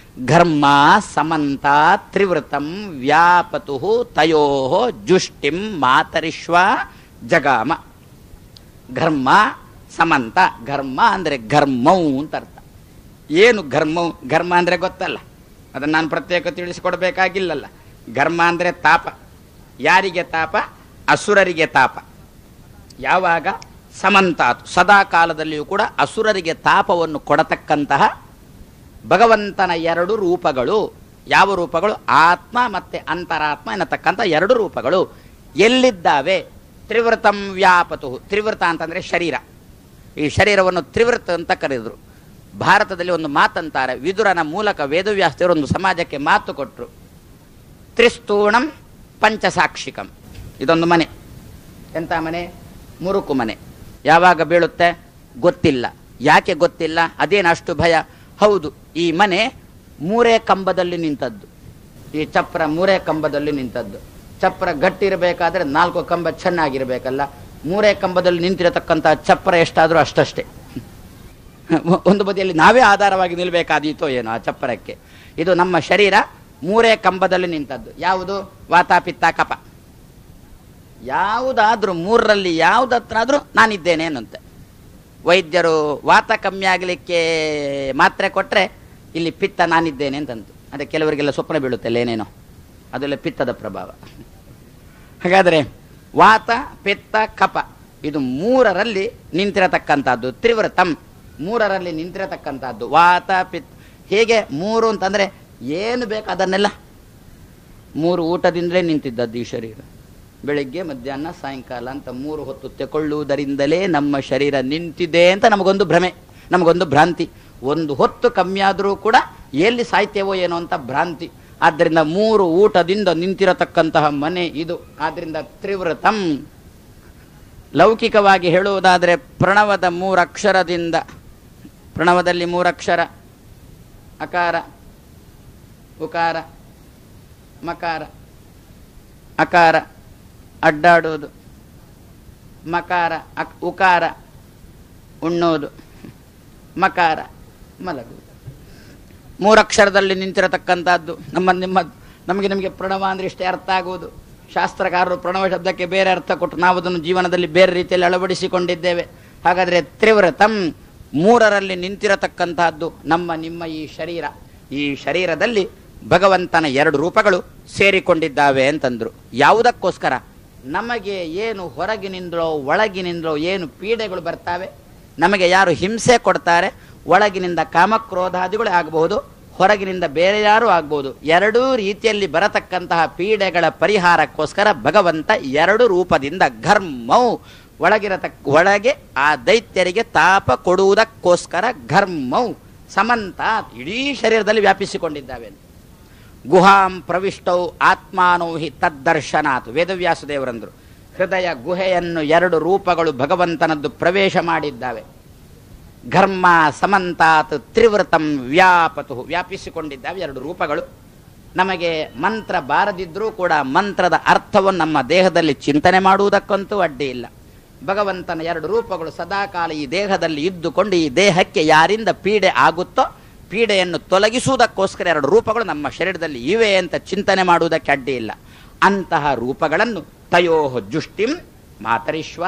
S1: ಘರ್ಮ ಸಮಂತ ತ್ರಿವೃತಂ ವ್ಯಾಪತು ತಯೋ ಜುಷ್ಟಿಂ ಮಾತರಿಶ್ವ ಜಗಾಮ. ಘರ್ಮ ಸಮಂತ, ಘರ್ಮ ಅಂದರೆ ಘರ್ಮೌ ಅಂತ ಅರ್ಥ. ಏನು ಘರ್ಮೌ? ಘರ್ಮ ಅಂದರೆ ಗೊತ್ತಲ್ಲ, ಅದನ್ನು ನಾನು ಪ್ರತ್ಯೇಕ ತಿಳಿಸಿಕೊಡ್ಬೇಕಾಗಿಲ್ಲಲ್ಲ. ಘರ್ಮ ಅಂದರೆ ತಾಪ. ಯಾರಿಗೆ ತಾಪ? ಅಸುರರಿಗೆ ತಾಪ. ಯಾವಾಗ? ಸಮಂತಾತ್, ಸದಾ ಕಾಲದಲ್ಲಿಯೂ ಕೂಡ ಅಸುರರಿಗೆ ತಾಪವನ್ನು ಕೊಡತಕ್ಕಂತಹ ಭಗವಂತನ 2 ರೂಪಗಳು. ಯಾವ ರೂಪಗಳು? ಆತ್ಮ ಮತ್ತು ಅಂತರಾತ್ಮ ಎನ್ನತಕ್ಕಂಥ 2 ರೂಪಗಳು ಎಲ್ಲಿದ್ದಾವೆ? ತ್ರಿವೃತಂ ವ್ಯಾಪತು. ತ್ರಿವೃತ ಅಂತಂದರೆ ಶರೀರ. ಈ ಶರೀರವನ್ನು ತ್ರಿವೃತ ಅಂತ ಕರೆದರು. ಭಾರತದಲ್ಲಿ ಒಂದು ಮಾತಂತಾರೆ, ವಿದುರನ ಮೂಲಕ ವೇದವ್ಯಾಸರು ಒಂದು ಸಮಾಜಕ್ಕೆ ಮಾತು ಕೊಟ್ಟರು. ತ್ರಿಸ್ತೂಣಂ ಪಂಚಸಾಕ್ಷಿಕಂ. ಇದೊಂದು ಮನೆ. ಎಂಥ ಮನೆ? ಮುರುಕು ಮನೆ. ಯಾವಾಗ ಬೀಳುತ್ತೆ ಗೊತ್ತಿಲ್ಲ. ಯಾಕೆ ಗೊತ್ತಿಲ್ಲ? ಅದೇನು ಅಷ್ಟು ಭಯ? ಹೌದು, ಈ ಮನೆ 3 ಕಂಬದಲ್ಲಿ ನಿಂತದ್ದು. ಈ ಚಪ್ರ 3 ಕಂಬದಲ್ಲಿ ನಿಂತದ್ದು. ಚಪ್ರ ಗಟ್ಟಿರಬೇಕಾದ್ರೆ 4 ಕಂಬ ಚೆನ್ನಾಗಿರಬೇಕಲ್ಲ. 3 ಕಂಬದಲ್ಲಿ ನಿಂತಿರತಕ್ಕಂಥ ಚಪ್ರ ಎಷ್ಟಾದರೂ ಅಷ್ಟಷ್ಟೇ. ಒಂದು ಬದಿಯಲ್ಲಿ ನಾವೇ ಆಧಾರವಾಗಿ ನಿಲ್ಲಬೇಕಾದೀತೋ ಏನೋ ಆ ಚಪ್ಪರಕ್ಕೆ. ಇದು ನಮ್ಮ ಶರೀರ 3 ಕಂಬದಲ್ಲಿ ನಿಂತದ್ದು. ಯಾವುದು? ವಾತ ಪಿತ್ತ ಕಫ. ಯಾವುದಾದ್ರೂ 3ರಲ್ಲಿ ಯಾವುದತ್ರಾದ್ರೂ ನಾನಿದ್ದೇನೆ ಅನ್ನಂತೆ. ವೈದ್ಯರು ವಾತ ಕಮ್ಮಿ ಆಗಲಿಕ್ಕೆ ಮಾತ್ರೆ ಕೊಟ್ಟರೆ ಇಲ್ಲಿ ಪಿತ್ತ ನಾನಿದ್ದೇನೆ ಅಂತಂತು. ಅದೇ ಕೆಲವರಿಗೆಲ್ಲ ಸ್ವಪ್ನ ಬೀಳುತ್ತಲ್ಲ ಏನೇನೋ, ಅದೆಲ್ಲ ಪಿತ್ತದ ಪ್ರಭಾವ. ಹಾಗಾದರೆ ವಾತ ಪಿತ್ತ ಕಫ ಇದು ಮೂರರಲ್ಲಿ ನಿಂತಿರತಕ್ಕಂಥದ್ದು. ತ್ರಿವೃತಂ, ಮೂರರಲ್ಲಿ ನಿಂತಿರತಕ್ಕಂಥದ್ದು. ವಾತ ಪಿತ್, ಹೇಗೆ ಮೂರು ಅಂತಂದರೆ ಏನು ಬೇಕು ಅದನ್ನೆಲ್ಲ, ಮೂರು ಊಟದಿಂದಲೇ ನಿಂತಿದ್ದದ್ದು ಈ ಶರೀರ. ಬೆಳಿಗ್ಗೆ ಮಧ್ಯಾಹ್ನ ಸಾಯಂಕಾಲ ಅಂತ ಮೂರು ಹೊತ್ತು ತೆಕೊಳ್ಳುವುದರಿಂದಲೇ ನಮ್ಮ ಶರೀರ ನಿಂತಿದೆ ಅಂತ ನಮಗೊಂದು ಭ್ರಮೆ, ನಮಗೊಂದು ಭ್ರಾಂತಿ. ಒಂದು ಹೊತ್ತು ಕಮ್ಮಿ ಆದರೂ ಕೂಡ ಎಲ್ಲಿ ಸಾಯ್ತೇವೋ ಏನೋ ಅಂತ ಭ್ರಾಂತಿ. ಆದ್ದರಿಂದ ಮೂರು ಊಟದಿಂದ ನಿಂತಿರತಕ್ಕಂತಹ ಮನೆ ಇದು. ಆದ್ದರಿಂದ ತ್ರಿವೃತಂ. ಲೌಕಿಕವಾಗಿ ಹೇಳುವುದಾದರೆ ಪ್ರಣವದ ಮೂರಕ್ಷರದಿಂದ, ಪ್ರಣವದಲ್ಲಿ ಮೂರಕ್ಷರ ಅಕಾರ, ಉಕಾರ, ಮಕಾರ. ಅಕಾರ ಅಡ್ಡಾಡುವುದು, ಮಕಾರ ಉಕಾರ ಉಣ್ಣೋದು, ಮಕಾರ ಮಲಗುವುದು. ಮೂರಕ್ಷರದಲ್ಲಿ ನಿಂತಿರತಕ್ಕಂಥದ್ದು ನಮಗೆ ಪ್ರಣವ ಅಂದರೆ ಇಷ್ಟೇ ಅರ್ಥ ಆಗುವುದು. ಶಾಸ್ತ್ರಕಾರರು ಪ್ರಣವ ಶಬ್ದಕ್ಕೆ ಬೇರೆ ಅರ್ಥ ಕೊಟ್ಟು ನಾವು ಅದನ್ನು ಜೀವನದಲ್ಲಿ ಬೇರೆ ರೀತಿಯಲ್ಲಿ ಅಳವಡಿಸಿಕೊಂಡಿದ್ದೇವೆ. ಹಾಗಾದರೆ ತ್ರಿವೃತಂ, ಮೂರರಲ್ಲಿ ನಿಂತಿರತಕ್ಕಂತಹದ್ದು ನಿಮ್ಮ ಈ ಶರೀರ. ಈ ಶರೀರದಲ್ಲಿ ಭಗವಂತನ ಎರಡು ರೂಪಗಳು ಸೇರಿಕೊಂಡಿದ್ದಾವೆ ಅಂತಂದ್ರು. ಯಾವುದಕ್ಕೋಸ್ಕರ? ನಮಗೆ ಏನು ಹೊರಗಿನಿಂದಲೋ ಒಳಗಿನಿಂದಲೋ ಏನು ಪೀಡೆಗಳು ಬರ್ತಾವೆ, ನಮಗೆ ಯಾರು ಹಿಂಸೆ ಕೊಡ್ತಾರೆ, ಒಳಗಿನಿಂದ ಕಾಮಕ್ರೋಧಾದಿಗಳೇ ಆಗಬಹುದು, ಹೊರಗಿನಿಂದ ಬೇರೆ ಯಾರೂ ಆಗ್ಬೋದು. ಎರಡೂ ರೀತಿಯಲ್ಲಿ ಬರತಕ್ಕಂತಹ ಪೀಡೆಗಳ ಪರಿಹಾರಕ್ಕೋಸ್ಕರ ಭಗವಂತ ಎರಡು ರೂಪದಿಂದ ಘರ್ಮವು ಒಳಗೆ ಆ ದೈತ್ಯರಿಗೆ ತಾಪ ಕೊಡುವುದಕ್ಕೋಸ್ಕರ ಘರ್ಮವು ಸಮಂತ ಇಡೀ ಶರೀರದಲ್ಲಿ ವ್ಯಾಪಿಸಿಕೊಂಡಿದ್ದಾವೆ. ಗುಹಾಂ ಪ್ರವಿಷ್ಟೌ ಆತ್ಮಾನೋ ಹಿ ತದ್ದರ್ಶನಾತ್. ವೇದವ್ಯಾಸದೇವರಂದರು ಹೃದಯ ಗುಹೆಯನ್ನು ಎರಡು ರೂಪಗಳು ಭಗವಂತನದ್ದು ಪ್ರವೇಶ ಮಾಡಿದ್ದಾವೆ. ಘರ್ಮ ಸಮಂತಾತ್ ತ್ರಿವೃತಂ ವ್ಯಾಪತು, ವ್ಯಾಪಿಸಿಕೊಂಡಿದ್ದಾವೆ ಎರಡು ರೂಪಗಳು. ನಮಗೆ ಮಂತ್ರ ಬಾರದಿದ್ರೂ ಕೂಡ ಮಂತ್ರದ ಅರ್ಥವನ್ನು ನಮ್ಮ ದೇಹದಲ್ಲಿ ಚಿಂತನೆ ಮಾಡುವುದಕ್ಕಂತೂ ಅಡ್ಡಿ ಇಲ್ಲ. ಭಗವಂತನ ಎರಡು ರೂಪಗಳು ಸದಾಕಾಲ ಈ ದೇಹದಲ್ಲಿ ಇದ್ದುಕೊಂಡು ಈ ದೇಹಕ್ಕೆ ಯಾರಿಂದ ಪೀಡೆ ಆಗುತ್ತೋ ಪೀಡೆಯನ್ನು ತೊಲಗಿಸುವುದಕ್ಕೋಸ್ಕರ ಎರಡು ರೂಪಗಳು ನಮ್ಮ ಶರೀರದಲ್ಲಿ ಇವೆ ಅಂತ ಚಿಂತನೆ ಮಾಡುವುದಕ್ಕೆ ಅಡ್ಡಿ ಇಲ್ಲ. ಅಂತಹ ರೂಪಗಳನ್ನು ತಯೋಹ ಜುಷ್ಟಿಂ ಮಾತರಿಶ್ವ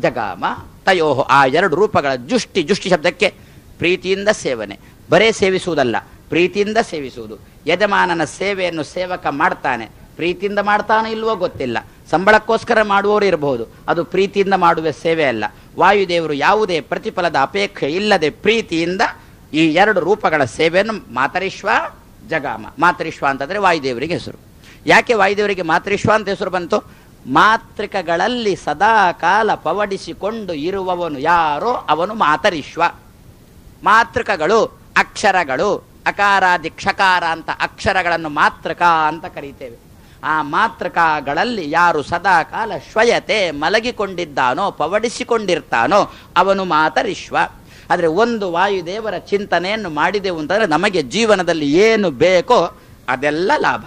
S1: ಜಗಾಮ. ತಯೋಹ, ಆ ಎರಡು ರೂಪಗಳ ಜುಷ್ಟಿ ಶಬ್ದಕ್ಕೆ ಪ್ರೀತಿಯಿಂದ ಸೇವನೆ, ಬರೇ ಸೇವಿಸುವುದಲ್ಲ, ಪ್ರೀತಿಯಿಂದ ಸೇವಿಸುವುದು. ಯಜಮಾನನ ಸೇವೆಯನ್ನು ಸೇವಕ ಮಾಡ್ತಾನೆ, ಪ್ರೀತಿಯಿಂದ ಮಾಡ್ತಾನೋ ಇಲ್ವೋ ಗೊತ್ತಿಲ್ಲ, ಸಂಬಳಕ್ಕೋಸ್ಕರ ಮಾಡುವವರು ಇರಬಹುದು, ಅದು ಪ್ರೀತಿಯಿಂದ ಮಾಡುವ ಸೇವೆ ಅಲ್ಲ. ವಾಯುದೇವರು ಯಾವುದೇ ಪ್ರತಿಫಲದ ಅಪೇಕ್ಷೆ ಇಲ್ಲದೆ ಪ್ರೀತಿಯಿಂದ ಈ ಎರಡು ರೂಪಗಳ ಸೇವೆಯನ್ನು ಮಾತರಿಶ್ವ ಜಗಾಮ. ಮಾತರಿಶ್ವ ಅಂತಂದರೆ ವಾಯುದೇವರಿಗೆ ಹೆಸರು. ಯಾಕೆ ವಾಯುದೇವರಿಗೆ ಮಾತರಿಶ್ವ ಅಂತ ಹೆಸರು ಬಂತು? ಮಾತೃಕಗಳಲ್ಲಿ ಸದಾ ಕಾಲ ಪವಡಿಸಿಕೊಂಡು ಇರುವವನು ಯಾರೋ ಅವನು ಮಾತರಿಶ್ವ. ಮಾತೃಕಗಳು ಅಕ್ಷರಗಳು, ಅಕಾರಾದಿ ಕ್ಷಕಾರ ಅಂತ ಅಕ್ಷರಗಳನ್ನು ಮಾತೃಕ ಅಂತ ಕರೀತೇವೆ. ಆ ಮಾತೃಕಗಳಲ್ಲಿ ಯಾರು ಸದಾ ಕಾಲ ಶ್ವಯತೆ ಮಲಗಿಕೊಂಡಿದ್ದಾನೋ ಪವಡಿಸಿಕೊಂಡಿರ್ತಾನೋ ಅವನು ಮಾತರಿಶ್ವ. ಆದರೆ ಒಂದು ವಾಯುದೇವರ ಚಿಂತನೆಯನ್ನು ಮಾಡಿದೆವು ಅಂತಂದರೆ ನಮಗೆ ಜೀವನದಲ್ಲಿ ಏನು ಬೇಕೋ ಅದೆಲ್ಲ ಲಾಭ.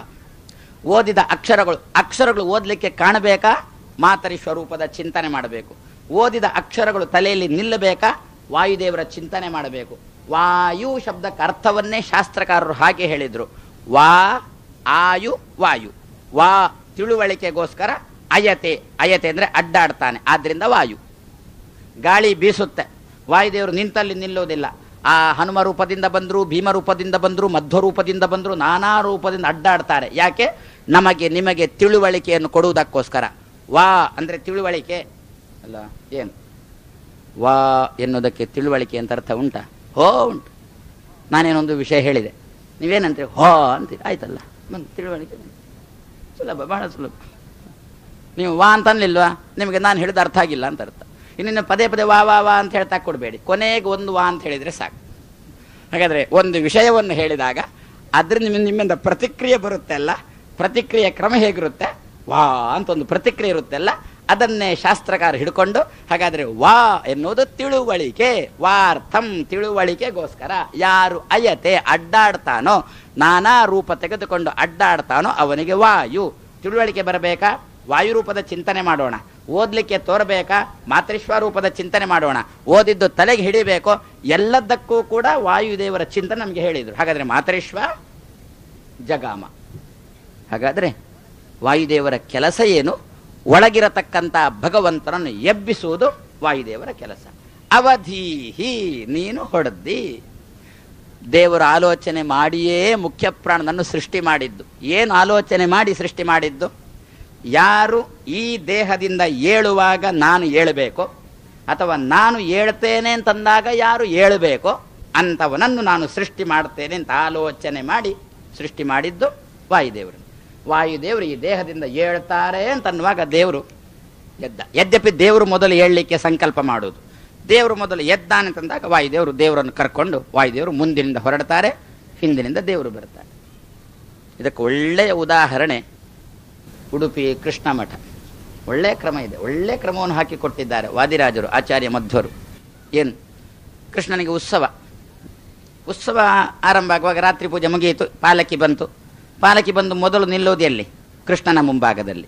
S1: ಓದಿದ ಅಕ್ಷರಗಳು ಓದಲಿಕ್ಕೆ ಕಾಣಬೇಕಾ? ಮಾತರಿಶ್ವ ರೂಪದ ಚಿಂತನೆ ಮಾಡಬೇಕು. ಓದಿದ ಅಕ್ಷರಗಳು ತಲೆಯಲ್ಲಿ ನಿಲ್ಲಬೇಕಾ? ವಾಯುದೇವರ ಚಿಂತನೆ ಮಾಡಬೇಕು. ವಾಯು ಶಬ್ದಕ್ಕೆ ಅರ್ಥವನ್ನೇ ಶಾಸ್ತ್ರಕಾರರು ಹಾಗೆ ಹೇಳಿದರು. ವಾ ಆಯು ವಾಯು. ವಾ ತಿಳುವಳಿಕೆಗೋಸ್ಕರ, ಅಯತೆ ಅಂದರೆ ಅಡ್ಡಾಡ್ತಾನೆ, ಆದ್ದರಿಂದ ವಾಯು. ಗಾಳಿ ಬೀಸುತ್ತೆ, ವಾಯುದೇವರು ನಿಂತಲ್ಲಿ ನಿಲ್ಲುವುದಿಲ್ಲ. ಆ ಹನುಮ ರೂಪದಿಂದ ಬಂದರು, ಭೀಮ ರೂಪದಿಂದ ಬಂದರು, ಮಧ್ವ ರೂಪದಿಂದ ಬಂದರು, ನಾನಾ ರೂಪದಿಂದ ಅಡ್ಡಾಡ್ತಾರೆ. ಯಾಕೆ? ನಮಗೆ ನಿಮಗೆ ತಿಳುವಳಿಕೆಯನ್ನು ಕೊಡುವುದಕ್ಕೋಸ್ಕರ. ವಾ ಅಂದರೆ ತಿಳುವಳಿಕೆ ಅಲ್ಲ. ಏನು ವಾ ಎನ್ನುವುದಕ್ಕೆ ತಿಳುವಳಿಕೆ ಅಂತ ಅರ್ಥ ಉಂಟಾ? ಹೋ ಉಂಟು. ನಾನೇನೊಂದು ವಿಷಯ ಹೇಳಿದೆ, ನೀವೇನಂತೀರಿ? ಹೋ ಅಂತೀರಿ, ಆಯ್ತಲ್ಲ, ಬಂದು ತಿಳುವಳಿಕೆ ಸುಲಭ, ಬಹಳ ಸುಲಭ. ನೀವು ವಾ ಅಂತ ಅನ್ಲಿಲ್ವಾ, ನಿಮಗೆ ನಾನು ಹೇಳಿದ ಅರ್ಥ ಆಗಿಲ್ಲ ಅಂತ ಅರ್ಥ. ಇನ್ನು ಪದೇ ವಾ ವಾ ವಾ ಅಂತ ಹೇಳ್ತಾ ಕೊಡಬೇಡಿ, ಕೊನೆಗೆ ಒಂದು ವಾ ಅಂತ ಹೇಳಿದರೆ ಸಾಕು. ಹಾಗಾದರೆ ಒಂದು ವಿಷಯವನ್ನು ಹೇಳಿದಾಗ ಅದರಿಂದ ನಿಮ್ಮಿಂದ ಪ್ರತಿಕ್ರಿಯೆ ಬರುತ್ತೆ ಅಲ್ಲ, ಪ್ರತಿಕ್ರಿಯೆ ಕ್ರಮ ಹೇಗಿರುತ್ತೆ? ವಾ ಅಂತ ಒಂದು ಪ್ರತಿಕ್ರಿಯೆ ಇರುತ್ತೆಲ್ಲ, ಅದನ್ನೇ ಶಾಸ್ತ್ರಕಾರ ಹಿಡ್ಕೊಂಡು, ಹಾಗಾದರೆ ವಾ ಎನ್ನುವುದು ತಿಳುವಳಿಕೆ. ವಾರ್ಥಂ ತಿಳುವಳಿಕೆಗೋಸ್ಕರ. ಯಾರು ಅಯತೆ ಅಡ್ಡಾಡ್ತಾನೋ, ನಾನಾ ರೂಪ ತೆಗೆದುಕೊಂಡು ಅಡ್ಡಾಡ್ತಾನೋ ಅವನಿಗೆ ವಾಯು. ತಿಳುವಳಿಕೆ ಬರಬೇಕಾ? ವಾಯು ರೂಪದ ಚಿಂತನೆ ಮಾಡೋಣ. ಓದಲಿಕ್ಕೆ ತೋರಬೇಕಾ? ಮಾತೃಶ್ವ ರೂಪದ ಚಿಂತನೆ ಮಾಡೋಣ. ಓದಿದ್ದು ತಲೆಗೆ ಹಿಡಿಬೇಕು. ಎಲ್ಲದಕ್ಕೂ ಕೂಡ ವಾಯುದೇವರ ಚಿಂತನೆ ನಮಗೆ ಹೇಳಿದರು. ಹಾಗಾದರೆ ಮಾತೃಶ್ವ ಜಗಾಮ. ಹಾಗಾದರೆ ವಾಯುದೇವರ ಕೆಲಸ ಏನು? ಒಳಗಿರತಕ್ಕಂಥ ಭಗವಂತನನ್ನು ಎಬ್ಬಿಸುವುದು ವಾಯುದೇವರ ಕೆಲಸ. ಅವಧೀಹಿ, ನೀನು ಹೊಡೆದಿ. ದೇವರು ಆಲೋಚನೆ ಮಾಡಿಯೇ ಮುಖ್ಯ ಪ್ರಾಣನನ್ನು ಸೃಷ್ಟಿ ಮಾಡಿದ್ದು. ಏನು ಆಲೋಚನೆ ಮಾಡಿ ಸೃಷ್ಟಿ ಮಾಡಿದ್ದು? ಯಾರು ಈ ದೇಹದಿಂದ ಏಳುವಾಗ ನಾನು ಏಳಬೇಕೋ ಅಥವಾ ನಾನು ಏಳ್ತೇನೆ ಅಂತಂದಾಗ ಯಾರು ಏಳಬೇಕೋ ಅಂಥವನನ್ನು ನಾನು ಸೃಷ್ಟಿ ಮಾಡ್ತೇನೆ ಅಂತ ಆಲೋಚನೆ ಮಾಡಿ ಸೃಷ್ಟಿ ಮಾಡಿದ್ದು ವಾಯುದೇವರು. ವಾಯುದೇವರು ಈ ದೇಹದಿಂದ ಏಳ್ತಾರೆ ಅಂತನ್ನುವಾಗ ದೇವರು ಎದ್ದ. ಯದ್ಯಪಿ ದೇವರು ಮೊದಲು ಏಳಲಿಕ್ಕೆ ಸಂಕಲ್ಪ ಮಾಡುವುದು. ದೇವರು ಮೊದಲು ಎದ್ದಾನೆ ಅಂತಂದಾಗ ವಾಯುದೇವರು ದೇವರನ್ನು ಕರ್ಕೊಂಡು ವಾಯುದೇವರು ಮುಂದಿನಿಂದ ಹೊರಡ್ತಾರೆ, ಹಿಂದಿನಿಂದ ದೇವರು ಬರ್ತಾರೆ. ಇದಕ್ಕೆ ಒಳ್ಳೆಯ ಉದಾಹರಣೆ ಉಡುಪಿ ಕೃಷ್ಣ ಮಠ. ಒಳ್ಳೆಯ ಕ್ರಮ ಇದೆ, ಒಳ್ಳೆಯ ಕ್ರಮವನ್ನು ಹಾಕಿಕೊಟ್ಟಿದ್ದಾರೆ ವಾದಿರಾಜರು, ಆಚಾರ್ಯ ಮಧ್ವರು. ಏನು ಕೃಷ್ಣನಿಗೆ ಉತ್ಸವ ಆರಂಭ ಆಗುವಾಗ ರಾತ್ರಿ ಪೂಜೆ ಮುಗಿಯಿತು, ಪಾಲಕಿ ಬಂದು ಮೊದಲು ನಿಲ್ಲೋದು ಎಲ್ಲಿ? ಕೃಷ್ಣನ ಮುಂಭಾಗದಲ್ಲಿ.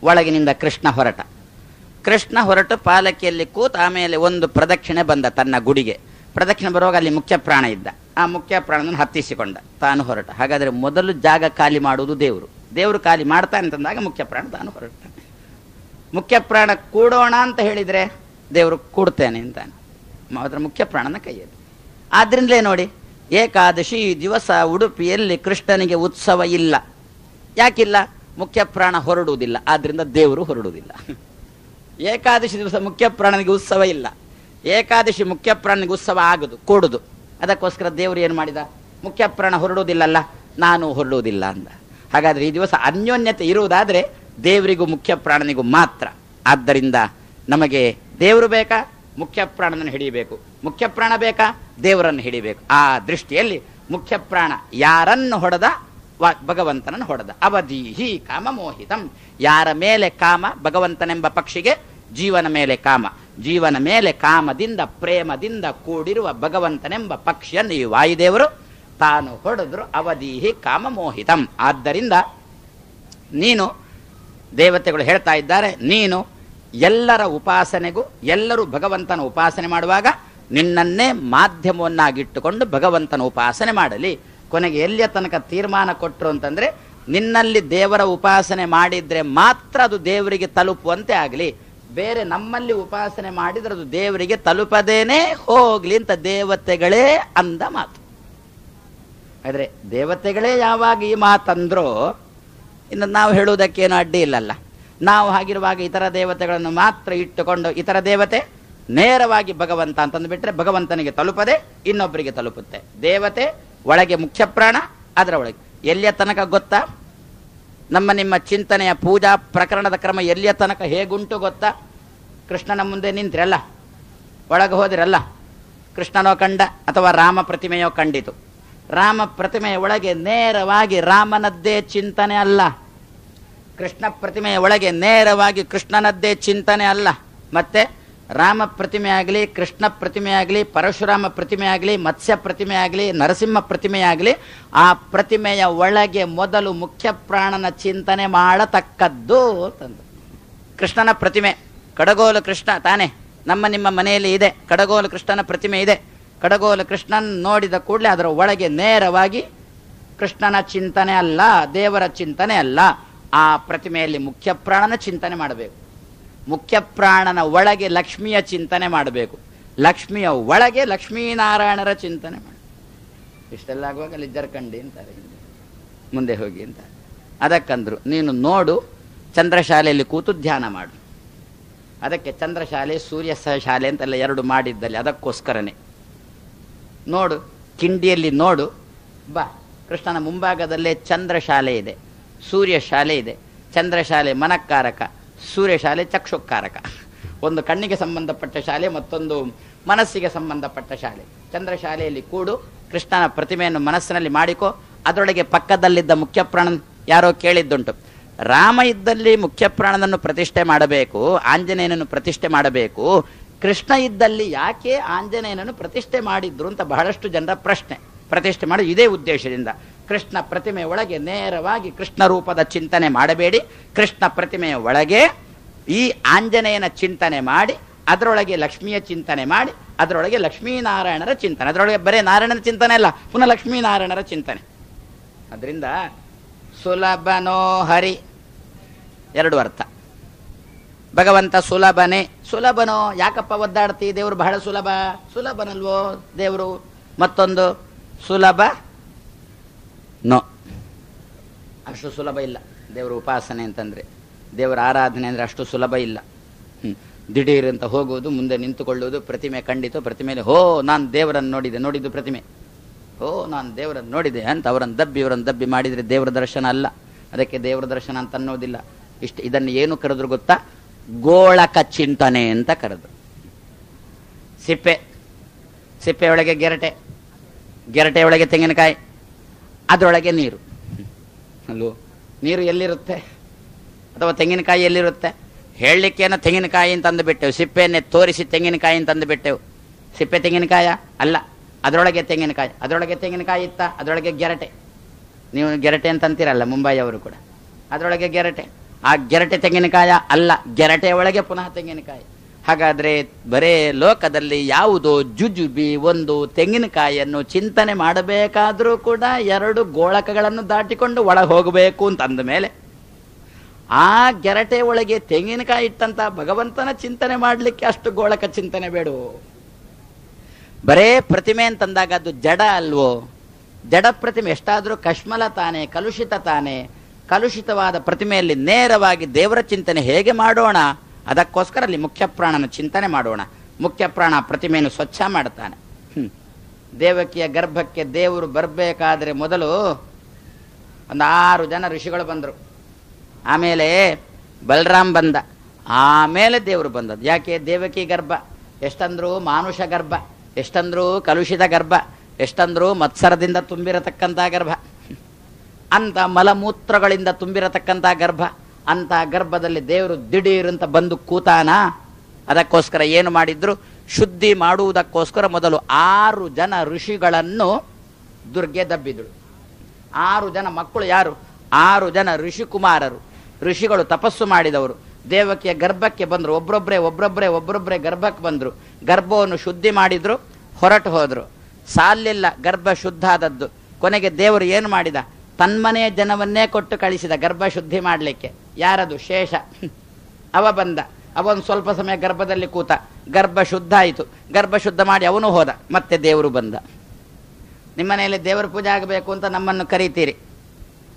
S1: ಒಳಗಿನಿಂದ ಕೃಷ್ಣ ಹೊರಟು ಪಾಲಕಿಯಲ್ಲಿ ಕೂತು ಆಮೇಲೆ ಒಂದು ಪ್ರದಕ್ಷಿಣೆ ಬಂದ ತನ್ನ ಗುಡಿಗೆ. ಪ್ರದಕ್ಷಿಣೆ ಬರುವಾಗ ಅಲ್ಲಿ ಮುಖ್ಯ ಪ್ರಾಣ ಇದ್ದ. ಆ ಮುಖ್ಯ ಪ್ರಾಣವನ್ನು ಹತ್ತಿಸಿಕೊಂಡ, ತಾನು ಹೊರಟ. ಹಾಗಾದರೆ ಮೊದಲು ಜಾಗ ಖಾಲಿ ಮಾಡುವುದು ದೇವರು ಖಾಲಿ ಮಾಡ್ತಾನೆ ಅಂತಂದಾಗ ಮುಖ್ಯ ಪ್ರಾಣ ತಾನು ಹೊರಡ್ತಾನೆ. ಮುಖ್ಯ ಪ್ರಾಣ ಕೂಡೋಣ ಅಂತ ಹೇಳಿದರೆ ದೇವರು ಕೂಡ್ತೇನೆ ಅಂತಾನೆ, ಅದರ ಮುಖ್ಯ ಪ್ರಾಣನ ಕೈಯಲ್ಲಿ. ಆದ್ರಿಂದಲೇ ನೋಡಿ, ಏಕಾದಶಿ ದಿವಸ ಉಡುಪಿಯಲ್ಲಿ ಕೃಷ್ಣನಿಗೆ ಉತ್ಸವ ಇಲ್ಲ. ಯಾಕಿಲ್ಲ? ಮುಖ್ಯ ಪ್ರಾಣ ಹೊರಡುವುದಿಲ್ಲ, ಆದ್ರಿಂದ ದೇವರು ಹೊರಡುವುದಿಲ್ಲ. ಏಕಾದಶಿ ದಿವಸ ಮುಖ್ಯ ಪ್ರಾಣನಿಗೆ ಉತ್ಸವ ಇಲ್ಲ. ಏಕಾದಶಿ ಮುಖ್ಯ ಪ್ರಾಣನಿಗೆ ಉತ್ಸವ ಕೂಡುದು. ಅದಕ್ಕೋಸ್ಕರ ದೇವರು ಏನು ಮಾಡಿದ? ಮುಖ್ಯ ಪ್ರಾಣ ಹೊರಡುವುದಿಲ್ಲಲ್ಲ, ನಾನು ಹೊರಡುವುದಿಲ್ಲ ಅಂದ. ಹಾಗಾದ್ರೆ ಈ ದಿವಸ ಅನ್ಯೋನ್ಯತೆ ಇರುವುದಾದ್ರೆ ದೇವರಿಗೂ ಮುಖ್ಯ ಪ್ರಾಣನಿಗೂ ಮಾತ್ರ. ಆದ್ದರಿಂದ ನಮಗೆ ದೇವರು ಬೇಕಾ? ಮುಖ್ಯ ಪ್ರಾಣನನ್ನು ಹಿಡಿಯಬೇಕು. ಮುಖ್ಯ ಪ್ರಾಣ ಬೇಕಾ? ದೇವರನ್ನು ಹಿಡಿಬೇಕು. ಆ ದೃಷ್ಟಿಯಲ್ಲಿ ಮುಖ್ಯ ಪ್ರಾಣ ಯಾರನ್ನು ಹೊಡೆದ? ಭಗವಂತನನ್ನು ಹೊಡೆದ. ಅವಧೀಹಿ ಕಾಮ ಮೋಹಿತಂ. ಯಾರ ಮೇಲೆ ಕಾಮ? ಭಗವಂತನೆಂಬ ಪಕ್ಷಿಗೆ ಜೀವನ ಮೇಲೆ ಕಾಮ. ಜೀವನ ಮೇಲೆ ಕಾಮದಿಂದ ಪ್ರೇಮದಿಂದ ಕೂಡಿರುವ ಭಗವಂತನೆಂಬ ಪಕ್ಷಿಯನ್ನು ಈ ವಾಯುದೇವರು ತಾನು ಹೊಡೆದ್ರು. ಅವಧೀಹಿ ಕಾಮ ಮೋಹಿತಂ. ಆದ್ದರಿಂದ ನೀನು, ದೇವತೆಗಳು ಹೇಳ್ತಾ ಇದ್ದಾರೆ, ನೀನು ಎಲ್ಲರ ಉಪಾಸನೆಗೂ, ಎಲ್ಲರೂ ಭಗವಂತನ ಉಪಾಸನೆ ಮಾಡುವಾಗ ನಿನ್ನನ್ನೇ ಮಾಧ್ಯಮವನ್ನಾಗಿಟ್ಟುಕೊಂಡು ಭಗವಂತನ ಉಪಾಸನೆ ಮಾಡಲಿ. ಕೊನೆಗೆ ಎಲ್ಲಿಯ ತನಕ ತೀರ್ಮಾನ ಕೊಟ್ಟರು ಅಂತಂದ್ರೆ, ನಿನ್ನಲ್ಲಿ ದೇವರ ಉಪಾಸನೆ ಮಾಡಿದ್ರೆ ಮಾತ್ರ ಅದು ದೇವರಿಗೆ ತಲುಪುವಂತೆ ಆಗಲಿ, ಬೇರೆ ನಮ್ಮಲ್ಲಿ ಉಪಾಸನೆ ಮಾಡಿದ್ರೆ ಅದು ದೇವರಿಗೆ ತಲುಪದೇನೆ ಹೋಗ್ಲಿ ಅಂತ ದೇವತೆಗಳೇ ಅಂದ ಮಾತು. ಆದರೆ ದೇವತೆಗಳೇ ಯಾವಾಗ ಈ ಮಾತಂದ್ರೋ ಇನ್ನು ನಾವು ಹೇಳುವುದಕ್ಕೇನು ಅಡ್ಡಿ ಇಲ್ಲಲ್ಲ. ನಾವು ಹಾಗಿರುವಾಗ ಇತರ ದೇವತೆಗಳನ್ನು ಮಾತ್ರ ಇಟ್ಟುಕೊಂಡು, ಇತರ ದೇವತೆ ನೇರವಾಗಿ ಭಗವಂತ ಅಂತಂದುಬಿಟ್ರೆ ಭಗವಂತನಿಗೆ ತಲುಪದೆ ಇನ್ನೊಬ್ಬರಿಗೆ ತಲುಪುತ್ತೆ. ದೇವತೆ ಒಳಗೆ ಮುಖ್ಯ ಪ್ರಾಣ, ಅದರ ಒಳಗೆ ಎಲ್ಲಿಯ ತನಕ ಗೊತ್ತಾ? ನಿಮ್ಮ ಚಿಂತನೆಯ ಪೂಜಾ ಪ್ರಕರಣದ ಕ್ರಮ ಎಲ್ಲಿಯ ತನಕ ಹೇಗುಂಟು ಗೊತ್ತಾ? ಕೃಷ್ಣನ ಮುಂದೆ ನಿಂತ್ರೆಲ್ಲ, ಒಳಗೆ ಹೋದಿರಲ್ಲ, ಕೃಷ್ಣನೋ ಕಂಡ ಅಥವಾ ರಾಮ ಪ್ರತಿಮೆಯೋ ಕಂಡಿತು. ರಾಮ ಪ್ರತಿಮೆಯ ಒಳಗೆ ನೇರವಾಗಿ ರಾಮನದ್ದೇ ಚಿಂತನೆ ಅಲ್ಲ, ಕೃಷ್ಣ ಪ್ರತಿಮೆಯ ಒಳಗೆ ನೇರವಾಗಿ ಕೃಷ್ಣನದ್ದೇ ಚಿಂತನೆ ಅಲ್ಲ. ಮತ್ತೆ ರಾಮ ಪ್ರತಿಮೆ ಆಗಲಿ, ಕೃಷ್ಣ ಪ್ರತಿಮೆ ಆಗಲಿ, ಪರಶುರಾಮ ಪ್ರತಿಮೆ ಆಗಲಿ, ಮತ್ಸ್ಯ ಪ್ರತಿಮೆ ಆಗಲಿ, ನರಸಿಂಹ ಪ್ರತಿಮೆ ಆಗಲಿ, ಆ ಪ್ರತಿಮೆಯ ಒಳಗೆ ಮೊದಲು ಮುಖ್ಯ ಪ್ರಾಣನ ಚಿಂತನೆ ಮಾಡತಕ್ಕದ್ದು ಅಂತಂದು. ಕೃಷ್ಣನ ಪ್ರತಿಮೆ, ಕಡಗೋಲು ಕೃಷ್ಣ ತಾನೆ ನಿಮ್ಮ ಮನೆಯಲ್ಲಿ ಇದೆ. ಕಡಗೋಲು ಕೃಷ್ಣನ ಪ್ರತಿಮೆ ಇದೆ. ಕಡಗೋಲು ಕೃಷ್ಣನ್ ನೋಡಿದ ಕೂಡಲೇ ಅದರ ಒಳಗೆ ನೇರವಾಗಿ ಕೃಷ್ಣನ ಚಿಂತನೆ ಅಲ್ಲ, ದೇವರ ಚಿಂತನೆ ಅಲ್ಲ, ಆ ಪ್ರತಿಮೆಯಲ್ಲಿ ಮುಖ್ಯ ಪ್ರಾಣನ ಚಿಂತನೆ ಮಾಡಬೇಕು. ಮುಖ್ಯ ಪ್ರಾಣನ ಒಳಗೆ ಲಕ್ಷ್ಮಿಯ ಚಿಂತನೆ ಮಾಡಬೇಕು. ಲಕ್ಷ್ಮಿಯ ಒಳಗೆ ಲಕ್ಷ್ಮೀನಾರಾಯಣರ ಚಿಂತನೆ ಮಾಡಿ. ಇಷ್ಟೆಲ್ಲ ಆಗುವಾಗ ಅಲ್ಲಿ ಜರ್ಕಂಡಿ ಅಂತಾರೆ, ಮುಂದೆ ಹೋಗಿ ಅಂತ. ಅದಕ್ಕಂದ್ರು ನೀನು ನೋಡು, ಚಂದ್ರಶಾಲೆಯಲ್ಲಿ ಕೂತು ಧ್ಯಾನ ಮಾಡು. ಅದಕ್ಕೆ ಚಂದ್ರಶಾಲೆ ಸೂರ್ಯ ಶಾಲೆ ಅಂತೆಲ್ಲ ಎರಡು ಮಾಡಿದ್ದಲ್ಲಿ ಅದಕ್ಕೋಸ್ಕರನೇ. ನೋಡು, ಕಿಂಡಿಯಲ್ಲಿ ನೋಡು, ಬಾ. ಕೃಷ್ಣನ ಮುಂಭಾಗದಲ್ಲೇ ಚಂದ್ರಶಾಲೆ ಇದೆ, ಸೂರ್ಯ ಶಾಲೆ ಇದೆ. ಚಂದ್ರಶಾಲೆ ಮನಕ್ಕಾರಕ, ಸೂರ್ಯಶಾಲೆ ಚಕ್ಷುಕ್ಕಾರಕ. ಒಂದು ಕಣ್ಣಿಗೆ ಸಂಬಂಧಪಟ್ಟ ಶಾಲೆ, ಮತ್ತೊಂದು ಮನಸ್ಸಿಗೆ ಸಂಬಂಧಪಟ್ಟ ಶಾಲೆ. ಚಂದ್ರಶಾಲೆಯಲ್ಲಿ ಕೂಡು, ಕೃಷ್ಣನ ಪ್ರತಿಮೆಯನ್ನು ಮನಸ್ಸಿನಲ್ಲಿ ಮಾಡಿಕೋ. ಅದರೊಳಗೆ ಪಕ್ಕದಲ್ಲಿದ್ದ ಮುಖ್ಯ ಪ್ರಾಣನ್ ಯಾರೋ ಕೇಳಿದ್ದುಂಟು, ರಾಮ ಇದ್ದಲ್ಲಿ ಮುಖ್ಯ ಪ್ರಾಣನನ್ನು ಪ್ರತಿಷ್ಠೆ ಮಾಡಬೇಕು, ಆಂಜನೇಯನನ್ನು ಪ್ರತಿಷ್ಠೆ ಮಾಡಬೇಕು, ಕೃಷ್ಣ ಇದ್ದಲ್ಲಿ ಯಾಕೆ ಆಂಜನೇಯನನ್ನು ಪ್ರತಿಷ್ಠೆ ಮಾಡಿದ್ರು ಅಂತ ಬಹಳಷ್ಟು ಜನರ ಪ್ರಶ್ನೆ. ಪ್ರತಿಷ್ಠೆ ಮಾಡಿ ಇದೇ ಉದ್ದೇಶದಿಂದ. ಕೃಷ್ಣ ಪ್ರತಿಮೆಯ ಒಳಗೆ ನೇರವಾಗಿ ಕೃಷ್ಣ ರೂಪದ ಚಿಂತನೆ ಮಾಡಬೇಡಿ, ಕೃಷ್ಣ ಪ್ರತಿಮೆಯ ಒಳಗೆ ಈ ಆಂಜನೇಯನ ಚಿಂತನೆ ಮಾಡಿ, ಅದರೊಳಗೆ ಲಕ್ಷ್ಮಿಯ ಚಿಂತನೆ ಮಾಡಿ, ಅದರೊಳಗೆ ಲಕ್ಷ್ಮೀನಾರಾಯಣರ ಚಿಂತನೆ. ಅದರೊಳಗೆ ಬರೀ ನಾರಾಯಣನ ಚಿಂತನೆ ಅಲ್ಲ, ಪುನಃ ಲಕ್ಷ್ಮೀನಾರಾಯಣರ ಚಿಂತನೆ. ಅದರಿಂದ ಸುಲಭನೋ ಹರಿ ಎರಡು ಅರ್ಥ. ಭಗವಂತ ಸುಲಭನೋ ಯಾಕಪ್ಪ ಒದ್ದಾಡ್ತಿ? ದೇವರು ಬಹಳ ಸುಲಭನಲ್ವೋ ದೇವರು. ಮತ್ತೊಂದು ಸುಲಭ ನೋ, ಅಷ್ಟು ಸುಲಭ ಇಲ್ಲ ದೇವರ ಉಪಾಸನೆ ಅಂತಂದ್ರೆ. ದೇವರ ಆರಾಧನೆ ಅಂದರೆ ಅಷ್ಟು ಸುಲಭ ಇಲ್ಲ. ದಿಢೀರಂತ ಹೋಗುವುದು, ಮುಂದೆ ನಿಂತುಕೊಳ್ಳುವುದು, ಪ್ರತಿಮೆ ಕಂಡಿತು, ಪ್ರತಿಮೆಯಲ್ಲಿ ನಾನು ದೇವರನ್ನು ನೋಡಿದ್ದು ಪ್ರತಿಮೆ, ನಾನು ದೇವರನ್ನು ನೋಡಿದೆ ಅಂತ ಅವರನ್ನು ದಬ್ಬಿ ಮಾಡಿದರೆ ದೇವರ ದರ್ಶನ ಅಲ್ಲ. ಅದಕ್ಕೆ ದೇವರ ದರ್ಶನ ಅಂತ ಅನ್ನೋದಿಲ್ಲ. ಇದನ್ನು ಏನು ಕರೆದ್ರು ಗೊತ್ತಾ? ಗೋಳಕ ಚಿಂತನೆ ಅಂತ ಕರೆದ್ರು. ಸಿಪ್ಪೆ ಒಳಗೆ ಗೆರಟೆ ಒಳಗೆ ತೆಂಗಿನಕಾಯಿ, ಅದರೊಳಗೆ ನೀರು. ಅಲ್ವೋ? ನೀರು ಎಲ್ಲಿರುತ್ತೆ ಅಥವಾ ತೆಂಗಿನಕಾಯಿ ಎಲ್ಲಿರುತ್ತೆ? ಹೇಳಲಿಕ್ಕೇನೋ ತೆಂಗಿನಕಾಯಿ ಅಂತ ಅಂದುಬಿಟ್ಟೆವು, ಸಿಪ್ಪೆಯನ್ನೇ ತೋರಿಸಿ ತೆಂಗಿನಕಾಯಿ ಅಂತ ಅಂದುಬಿಟ್ಟೆವು. ಸಿಪ್ಪೆ ತೆಂಗಿನಕಾಯ ಅಲ್ಲ, ಅದರೊಳಗೆ ತೆಂಗಿನಕಾಯಿ ಇತ್ತ, ಅದರೊಳಗೆ ಗೆರಟೆ. ನೀವು ಗೆರಟೆ ಅಂತ ಅಂತೀರಲ್ಲ ಮುಂಬೈಯವರು ಕೂಡ, ಅದರೊಳಗೆ ಗೆರಟೆ. ಆ ಗೆರಟೆ ತೆಂಗಿನಕಾಯ ಅಲ್ಲ, ಗೆರಟೆ ಒಳಗೆ ಪುನಃ ತೆಂಗಿನಕಾಯಿ. ಹಾಗಾದರೆ ಬರೇ ಲೋಕದಲ್ಲಿ ಯಾವುದೋ ಜುಜುಬಿ ಒಂದು ತೆಂಗಿನಕಾಯಿಯನ್ನು ಚಿಂತನೆ ಮಾಡಬೇಕಾದರೂ ಕೂಡ 2 ಗೋಳಕಗಳನ್ನು ದಾಟಿಕೊಂಡು ಒಳಗೆ ಹೋಗಬೇಕು ಅಂತ ಅಂದ ಮೇಲೆ ಆ ಗೆರಟೆ ಒಳಗೆ ತೆಂಗಿನಕಾಯಿ ಇಟ್ಟಂತ ಭಗವಂತನ ಚಿಂತನೆ ಮಾಡಲಿಕ್ಕೆ ಅಷ್ಟು ಗೋಳಕ ಚಿಂತನೆ ಬೇಡವೋ? ಬರೇ ಪ್ರತಿಮೆ ಅಂತಂದಾಗ ಅದು ಜಡ ಅಲ್ವೋ? ಜಡ ಪ್ರತಿಮೆ ಎಷ್ಟಾದರೂ ಕಶ್ಮಲ ತಾನೆ, ಕಲುಷಿತ ತಾನೆ. ಕಲುಷಿತವಾದ ಪ್ರತಿಮೆಯಲ್ಲಿ ನೇರವಾಗಿ ದೇವರ ಚಿಂತನೆ ಹೇಗೆ ಮಾಡೋಣ? ಅದಕ್ಕೋಸ್ಕರ ಅಲ್ಲಿ ಮುಖ್ಯ ಪ್ರಾಣನ ಚಿಂತನೆ ಮಾಡೋಣ. ಮುಖ್ಯ ಪ್ರಾಣ ಪ್ರತಿಮೆಯನ್ನು ಸ್ವಚ್ಛ ಮಾಡ್ತಾನೆ. ದೇವಕಿಯ ಗರ್ಭಕ್ಕೆ ದೇವರು ಬರಬೇಕಾದ್ರೆ ಮೊದಲು ಒಂದು 6 ಜನ ಋಷಿಗಳು ಬಂದರು. ಆಮೇಲೆ ಬಲರಾಮ್ ಬಂದ, ಆಮೇಲೆ ದೇವರು ಬಂದದ್ದು. ಯಾಕೆ? ದೇವಕಿ ಗರ್ಭ ಎಷ್ಟಂದ್ರೂ ಮಾನುಷ ಗರ್ಭ, ಎಷ್ಟಂದ್ರೂ ಕಲುಷಿತ ಗರ್ಭ, ಎಷ್ಟಂದ್ರೂ ಮತ್ಸರದಿಂದ ತುಂಬಿರತಕ್ಕಂಥ ಗರ್ಭ, ಅಂತ ಮಲಮೂತ್ರಗಳಿಂದ ತುಂಬಿರತಕ್ಕಂಥ ಗರ್ಭ. ಅಂತ ಗರ್ಭದಲ್ಲಿ ದೇವರು ದಿಢೀರಂತ ಬಂದು ಕೂತಾನ. ಅದಕ್ಕೋಸ್ಕರ ಏನು ಮಾಡಿದ್ರು? ಶುದ್ಧಿ ಮಾಡುವುದಕ್ಕೋಸ್ಕರ ಮೊದಲು 6 ಜನ ಋಷಿಗಳನ್ನು ದುರ್ಗೆ ದಬ್ಬಿದಳು. 6 ಜನ ಮಕ್ಕಳು ಯಾರು? 6 ಜನ ಋಷಿಕುಮಾರರು, ಋಷಿಗಳು, ತಪಸ್ಸು ಮಾಡಿದವರು. ದೇವಕಿಯ ಗರ್ಭಕ್ಕೆ ಬಂದರು. ಒಬ್ಬರೊಬ್ಬರೇ ಗರ್ಭಕ್ಕೆ ಬಂದರು. ಗರ್ಭವನ್ನು ಶುದ್ಧಿ ಮಾಡಿದ್ರು, ಹೊರಟು ಹೋದರು. ಸಾಲಿಲ್ಲ ಗರ್ಭ ಶುದ್ಧ ಆದದ್ದು. ಕೊನೆಗೆ ದೇವರು ಏನು ಮಾಡಿದ? ತನ್ಮನೆಯ ಜನವನ್ನೇ ಕೊಟ್ಟು ಕಳಿಸಿದ ಗರ್ಭ ಶುದ್ಧಿ ಮಾಡಲಿಕ್ಕೆ. ಯಾರದು? ಶೇಷ. ಅವ ಬಂದ. ಅವನು ಸ್ವಲ್ಪ ಸಮಯ ಗರ್ಭದಲ್ಲಿ ಕೂತ. ಗರ್ಭ ಶುದ್ಧ ಆಯಿತು. ಗರ್ಭ ಶುದ್ಧ ಮಾಡಿ ಅವನು ಹೋದ. ಮತ್ತೆ ದೇವರು ಬಂದ. ನಿಮ್ಮ ಮನೆಯಲ್ಲಿ ದೇವರ ಪೂಜೆ ಆಗಬೇಕು ಅಂತ ನಮ್ಮನ್ನು ಕರೀತೀರಿ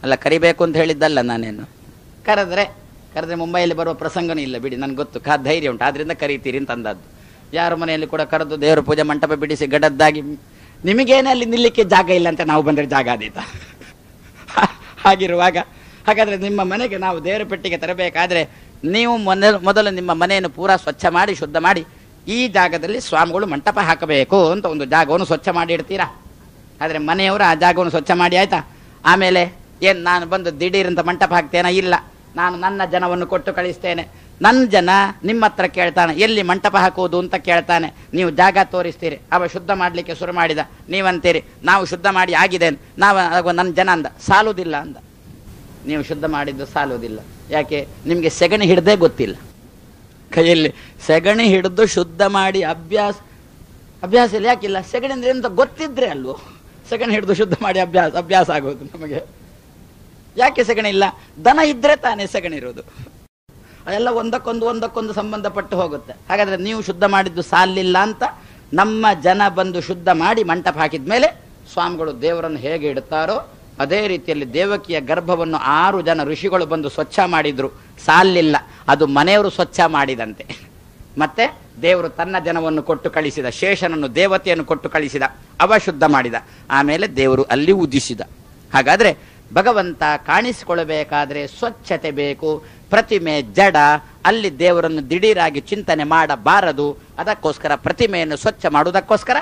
S1: ಅಲ್ಲ? ಕರಿಬೇಕು ಅಂತ ಹೇಳಿದ್ದಲ್ಲ ನಾನೇನು. ಕರೆದ್ರೆ ಮುಂಬೈಯಲ್ಲಿ ಬರುವ ಪ್ರಸಂಗನೂ ಇಲ್ಲ ಬಿಡಿ, ನನಗೆ ಗೊತ್ತು, ಧೈರ್ಯ ಉಂಟು, ಆದ್ರಿಂದ ಕರೀತೀರಿ ಅಂತ ಅಂದದ್ದು. ಯಾರ ಮನೆಯಲ್ಲಿ ಕೂಡ ಕರೆದು ದೇವರ ಪೂಜೆ ಮಂಟಪ ಬಿಡಿಸಿ ಗಡದ್ದಾಗಿ ನಿಮಗೇನೆ ಅಲ್ಲಿ ನಿಲ್ಲಿಕ್ಕೆ ಜಾಗ ಇಲ್ಲ ಅಂತ ನಾವು ಬಂದರೆ ಜಾಗ ಆದೀತ? ಹಾಗಿರುವಾಗ ಹಾಗಾದರೆ ನಿಮ್ಮ ಮನೆಗೆ ನಾವು ದೇವರ ಪೆಟ್ಟಿಗೆ ತರಬೇಕಾದ್ರೆ ನೀವು ಮೊದಲು ನಿಮ್ಮ ಮನೆಯನ್ನು ಪೂರಾ ಸ್ವಚ್ಛ ಮಾಡಿ ಶುದ್ಧ ಮಾಡಿ ಈ ಜಾಗದಲ್ಲಿ ಸ್ವಾಮಿಗಳು ಮಂಟಪ ಹಾಕಬೇಕು ಅಂತ ಒಂದು ಜಾಗವನ್ನು ಸ್ವಚ್ಛ ಮಾಡಿ ಇಡ್ತೀರಾ? ಆದರೆ ಮನೆಯವರು ಆ ಜಾಗವನ್ನು ಸ್ವಚ್ಛ ಮಾಡಿ ಆಯ್ತಾ? ಆಮೇಲೆ ಏನು ನಾನು ಬಂದು ದಿಢೀರಂತ ಮಂಟಪ ಹಾಕ್ತೇನೆ? ಇಲ್ಲ, ನಾನು ನನ್ನ ಜನವನ್ನು ಕೊಟ್ಟು ಕಳಿಸ್ತೇನೆ. ನನ್ನ ಜನ ನಿಮ್ಮ ಹತ್ರ ಕೇಳ್ತಾನೆ ಎಲ್ಲಿ ಮಂಟಪ ಹಾಕುವುದು ಅಂತ ಕೇಳ್ತಾನೆ. ನೀವು ಜಾಗ ತೋರಿಸ್ತೀರಿ. ಅವ ಶುದ್ಧ ಮಾಡಲಿಕ್ಕೆ ಶುರು ಮಾಡಿದ. ನೀವಂತೀರಿ ನಾವು ಶುದ್ಧ ಮಾಡಿ ಆಗಿದೆ. ನಾವು ನನ್ನ ಜನ ಅಂದ ಸಾಲುವುದಿಲ್ಲ ಅಂದ. ನೀವು ಶುದ್ಧ ಮಾಡಿದ್ದು ಸಾಲುವುದಿಲ್ಲ. ಯಾಕೆ? ನಿಮಗೆ ಸೆಗಣಿ ಹಿಡ್ದೇ ಗೊತ್ತಿಲ್ಲ. ಕೈಯಲ್ಲಿ ಸೆಗಣಿ ಹಿಡಿದು ಶುದ್ಧ ಮಾಡಿ ಅಭ್ಯಾಸ ಇಲ್ಲ. ಯಾಕಿಲ್ಲ? ಸೆಗಣಿ ಅಂದ್ರೆ ಎಂತ ಗೊತ್ತಿದ್ರೆ ಅಲ್ವೋ ಸೆಗಣಿ ಹಿಡಿದು ಶುದ್ಧ ಮಾಡಿ ಅಭ್ಯಾಸ ಆಗೋದು ನಮಗೆ. ಯಾಕೆ ಸೆಗಣಿ ಇಲ್ಲ? ದನ ಇದ್ರೆ ತಾನೇ ಸೆಗಣಿ ಇರೋದು. ಅದೆಲ್ಲ ಒಂದಕ್ಕೊಂದು ಸಂಬಂಧಪಟ್ಟು ಹೋಗುತ್ತೆ. ಹಾಗಾದ್ರೆ ನೀವು ಶುದ್ಧ ಮಾಡಿದ್ದು ಸಾಲಿಲ್ಲ ಅಂತ ನಮ್ಮ ಜನ ಬಂದು ಶುದ್ಧ ಮಾಡಿ ಮಂಟಪ ಹಾಕಿದ ಮೇಲೆ ಸ್ವಾಮಿಗಳು ದೇವರನ್ನು ಹೇಗೆ ಇಡುತ್ತಾರೋ ಅದೇ ರೀತಿಯಲ್ಲಿ ದೇವಕಿಯ ಗರ್ಭವನ್ನು 6 ಜನ ಋಷಿಗಳು ಬಂದು ಸ್ವಚ್ಛ ಮಾಡಿದ್ರು. ಸಾಲಿಲ್ಲ, ಅದು ಮನೆಯವರು ಸ್ವಚ್ಛ ಮಾಡಿದಂತೆ. ಮತ್ತೆ ದೇವರು ತನ್ನ ಜನವನ್ನು ಕೊಟ್ಟು ಕಳಿಸಿದ. ಶೇಷನನ್ನು, ದೇವತೆಯನ್ನು ಕೊಟ್ಟು ಕಳಿಸಿದ. ಅವ ಶುದ್ಧ ಮಾಡಿದ. ಆಮೇಲೆ ದೇವರು ಅಲ್ಲಿ ಉದಿಸಿದ. ಹಾಗಾದ್ರೆ ಭಗವಂತ ಕಾಣಿಸಿಕೊಳ್ಳಬೇಕಾದ್ರೆ ಸ್ವಚ್ಛತೆ ಬೇಕು. ಪ್ರತಿಮೆ ಜಡ, ಅಲ್ಲಿ ದೇವರನ್ನು ದಿಢೀರಾಗಿ ಚಿಂತನೆ ಮಾಡಬಾರದು. ಅದಕ್ಕೋಸ್ಕರ ಪ್ರತಿಮೆಯನ್ನು ಸ್ವಚ್ಛ ಮಾಡುವುದಕ್ಕೋಸ್ಕರ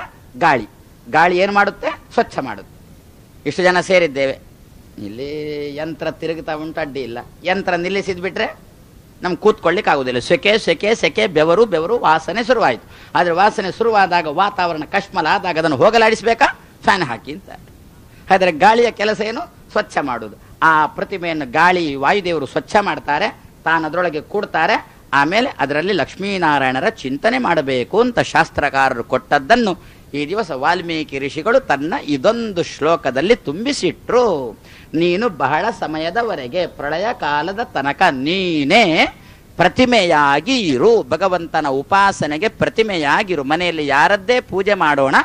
S1: ಗಾಳಿ ಏನು ಮಾಡುತ್ತೆ? ಸ್ವಚ್ಛ ಮಾಡುತ್ತೆ. ಇಷ್ಟು ಜನ ಸೇರಿದ್ದೇವೆ. ಇಲ್ಲಿ ಯಂತ್ರ ತಿರುಗ್ತಾ ಉಂಟು, ಅಡ್ಡಿ ಇಲ್ಲ. ಯಂತ್ರ ನಿಲ್ಲಿಸಿದ್ಬಿಟ್ರೆ ನಮ್ಗೆ ಕೂತ್ಕೊಳ್ಳಿಕ್ಕೆ ಆಗುದಿಲ್ಲ. ಸೆಕೆ ಬೆವರು ವಾಸನೆ ಶುರುವಾಯಿತು. ಆದರೆ ವಾಸನೆ ಶುರುವಾದಾಗ, ವಾತಾವರಣ ಕಶ್ಮಲ ಆದಾಗ ಅದನ್ನು ಹೋಗಲಾಡಿಸಬೇಕಾ? ಫ್ಯಾನ್ ಹಾಕಿ ಅಂತ. ಆದರೆ ಗಾಳಿಯ ಕೆಲಸ ಏನು? ಸ್ವಚ್ಛ ಮಾಡುವುದು. ಆ ಪ್ರತಿಮೆಯನ್ನು ವಾಯುದೇವರು ಸ್ವಚ್ಛ ಮಾಡ್ತಾರೆ, ತಾನು ಅದರೊಳಗೆ ಕೂಡ್ತಾರೆ. ಆಮೇಲೆ ಅದರಲ್ಲಿ ಲಕ್ಷ್ಮೀನಾರಾಯಣರ ಚಿಂತನೆ ಮಾಡಬೇಕು ಅಂತ ಶಾಸ್ತ್ರಕಾರರು ಕೊಟ್ಟದ್ದನ್ನು ಈ ದಿವಸ ವಾಲ್ಮೀಕಿ ಋಷಿಗಳು ತನ್ನ ಇದೊಂದು ಶ್ಲೋಕದಲ್ಲಿ ತುಂಬಿಸಿಟ್ರು. ನೀನು ಬಹಳ ಸಮಯದವರೆಗೆ, ಪ್ರಳಯ ಕಾಲದ ತನಕ ನೀನೇ ಪ್ರತಿಮೆಯಾಗಿ ಇರು. ಭಗವಂತನ ಉಪಾಸನೆಗೆ ಪ್ರತಿಮೆಯಾಗಿರು. ಮನೆಯಲ್ಲಿ ಯಾರದ್ದೇ ಪೂಜೆ ಮಾಡೋಣ,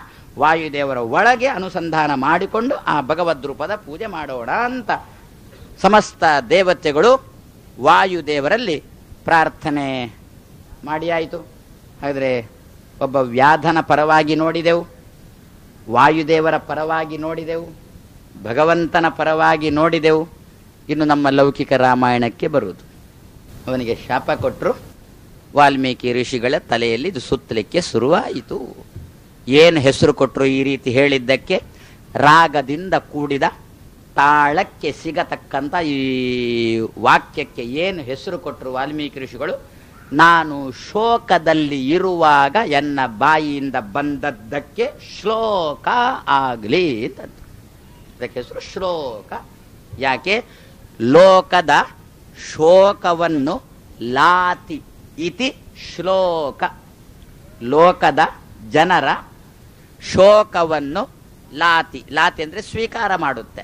S1: ವಾಯುದೇವರ ಒಳಗೆ ಅನುಸಂಧಾನ ಮಾಡಿಕೊಂಡು ಆ ಭಗವದ್ ರೂಪದ ಪೂಜೆ ಮಾಡೋಣ ಅಂತ ಸಮಸ್ತ ದೇವತೆಗಳು ವಾಯುದೇವರಲ್ಲಿ ಪ್ರಾರ್ಥನೆ ಮಾಡಿ ಆಯಿತು. ಹಾಗಾದರೆ ಒಬ್ಬ ವ್ಯಾಧನ ಪರವಾಗಿ ನೋಡಿದೆವು, ವಾಯುದೇವರ ಪರವಾಗಿ ನೋಡಿದೆವು, ಭಗವಂತನ ಪರವಾಗಿ ನೋಡಿದೆವು. ಇನ್ನು ನಮ್ಮ ಲೌಕಿಕ ರಾಮಾಯಣಕ್ಕೆ ಬರುವುದು. ಅವನಿಗೆ ಶಾಪ ಕೊಟ್ಟರು. ವಾಲ್ಮೀಕಿ ಋಷಿಗಳ ತಲೆಯಲ್ಲಿ ಇದು ಸುತ್ತಲಿಕ್ಕೆ ಶುರುವಾಯಿತು. ಏನು ಹೆಸರು ಕೊಟ್ಟರು ಈ ರೀತಿ ಹೇಳಿದ್ದಕ್ಕೆ? ರಾಗದಿಂದ ಕೂಡಿದ ತಾಳಕ್ಕೆ ಸಿಗತಕ್ಕಂಥ ಈ ವಾಕ್ಯಕ್ಕೆ ಏನು ಹೆಸರು ಕೊಟ್ಟರು ವಾಲ್ಮೀಕಿ ಋಷಿಗಳು? ನಾನು ಶೋಕದಲ್ಲಿ ಇರುವಾಗ ಎನ್ನ ಬಾಯಿಯಿಂದ ಬಂದದ್ದಕ್ಕೆ ಶ್ಲೋಕ ಆಗಲಿ ಅಂತ. ಅದಕ್ಕೆ ಹೆಸರು ಶ್ಲೋಕ. ಯಾಕೆ? ಲೋಕದ ಶೋಕವನ್ನು ಲಾತಿ ಇತಿ ಶ್ಲೋಕ. ಲೋಕದ ಜನರ ಶೋಕವನ್ನು ಲಾತಿ, ಲಾತಿ ಅಂದರೆ ಸ್ವೀಕಾರ ಮಾಡುತ್ತೆ.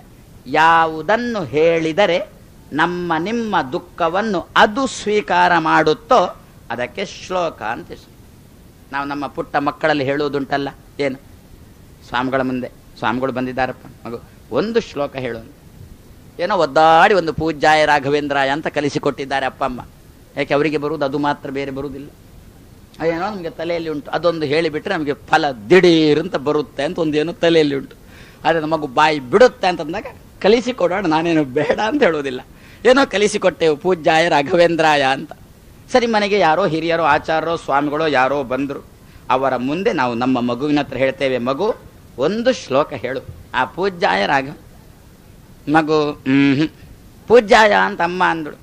S1: ಯಾವುದನ್ನು ಹೇಳಿದರೆ ನಮ್ಮ ನಿಮ್ಮ ದುಃಖವನ್ನು ಅದು ಸ್ವೀಕಾರ ಮಾಡುತ್ತೋ ಅದಕ್ಕೆ ಶ್ಲೋಕ ಅಂತ ಹೆಸರು. ನಾವು ನಮ್ಮ ಪುಟ್ಟ ಮಕ್ಕಳಲ್ಲಿ ಹೇಳುವುದುಂಟಲ್ಲ, ಏನು? ಸ್ವಾಮಿಗಳ ಮುಂದೆ ಸ್ವಾಮಿಗಳು ಬಂದಿದ್ದಾರಪ್ಪ ಮಗು ಒಂದು ಶ್ಲೋಕ ಹೇಳೋನು, ಏನೋ ಒದ್ದಾಡಿ ಒಂದು ಪೂಜ್ಯಾಯ ರಾಘವೇಂದ್ರಾಯ ಅಂತ ಕಲಿಸಿಕೊಟ್ಟಿದ್ದಾರೆ ಅಪ್ಪ ಅಮ್ಮ. ಯಾಕೆ ಅವರಿಗೆ ಬರುವುದು ಅದು ಮಾತ್ರ, ಬೇರೆ ಬರುವುದಿಲ್ಲ. ಅದೇನೋ ನಮಗೆ ತಲೆಯಲ್ಲಿ ಉಂಟು, ಅದೊಂದು ಹೇಳಿಬಿಟ್ರೆ ನಮಗೆ ಫಲ ದಿಢೀರಂತ ಬರುತ್ತೆ ಅಂತ ಒಂದೇನೋ ತಲೆಯಲ್ಲಿ ಉಂಟು. ಆದರೆ ನಮಗೂ ಬಾಯಿ ಬಿಡುತ್ತೆ ಅಂತಂದಾಗ ಕಲಿಸಿಕೊಡೋಣ, ನಾನೇನು ಬೇಡ ಅಂತ ಹೇಳೋದಿಲ್ಲ. ಏನೋ ಕಲಿಸಿಕೊಟ್ಟೆವು ಪೂಜ್ಯಾಯ ರಾಘವೇಂದ್ರಾಯ ಅಂತ. ಸರಿ, ಮನೆಗೆ ಯಾರೋ ಹಿರಿಯರೋ ಆಚಾರ್ಯರೋ ಸ್ವಾಮಿಗಳೋ ಯಾರೋ ಬಂದರು. ಅವರ ಮುಂದೆ ನಾವು ನಮ್ಮ ಮಗುವಿನ ಹತ್ರ ಹೇಳ್ತೇವೆ, ಮಗು ಒಂದು ಶ್ಲೋಕ ಹೇಳು. ಆ ಪೂಜ್ಯಾಯ ಮಗು ಪೂಜ್ಯಾಯ ಅಂತ ಅಮ್ಮ ಅಂದಳು,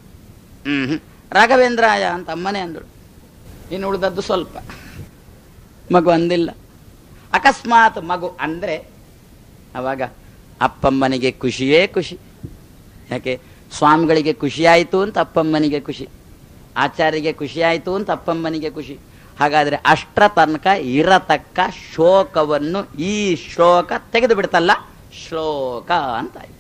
S1: ರಾಘವೇಂದ್ರಾಯ ಅಂತ ಅಮ್ಮನೇ ಅಂದಳು. ಇನ್ನು ಉಳಿದದ್ದು ಸ್ವಲ್ಪ. ಮಗು ಅಂದಿಲ್ಲ. ಅಕಸ್ಮಾತ್ ಮಗು ಅಂದರೆ ಆವಾಗ ಅಪ್ಪಮ್ಮನಿಗೆ ಖುಷಿಯೇ ಖುಷಿ. ಯಾಕೆ? ಸ್ವಾಮಿಗಳಿಗೆ ಖುಷಿಯಾಯಿತು ಅಂತ ಅಪ್ಪಮ್ಮನಿಗೆ ಖುಷಿ, ಆಚಾರ್ಯರಿಗೆ ಖುಷಿಯಾಯಿತು ಅಂತ ಅಪ್ಪಮ್ಮನಿಗೆ ಖುಷಿ. ಹಾಗಾದರೆ ಅಷ್ಟರ ತನಕ ಇರತಕ್ಕ ಶೋಕವನ್ನು ಈ ಶ್ಲೋಕ ತೆಗೆದು ಬಿಡ್ತಲ್ಲ, ಶ್ಲೋಕ ಅಂತಾಯಿತು.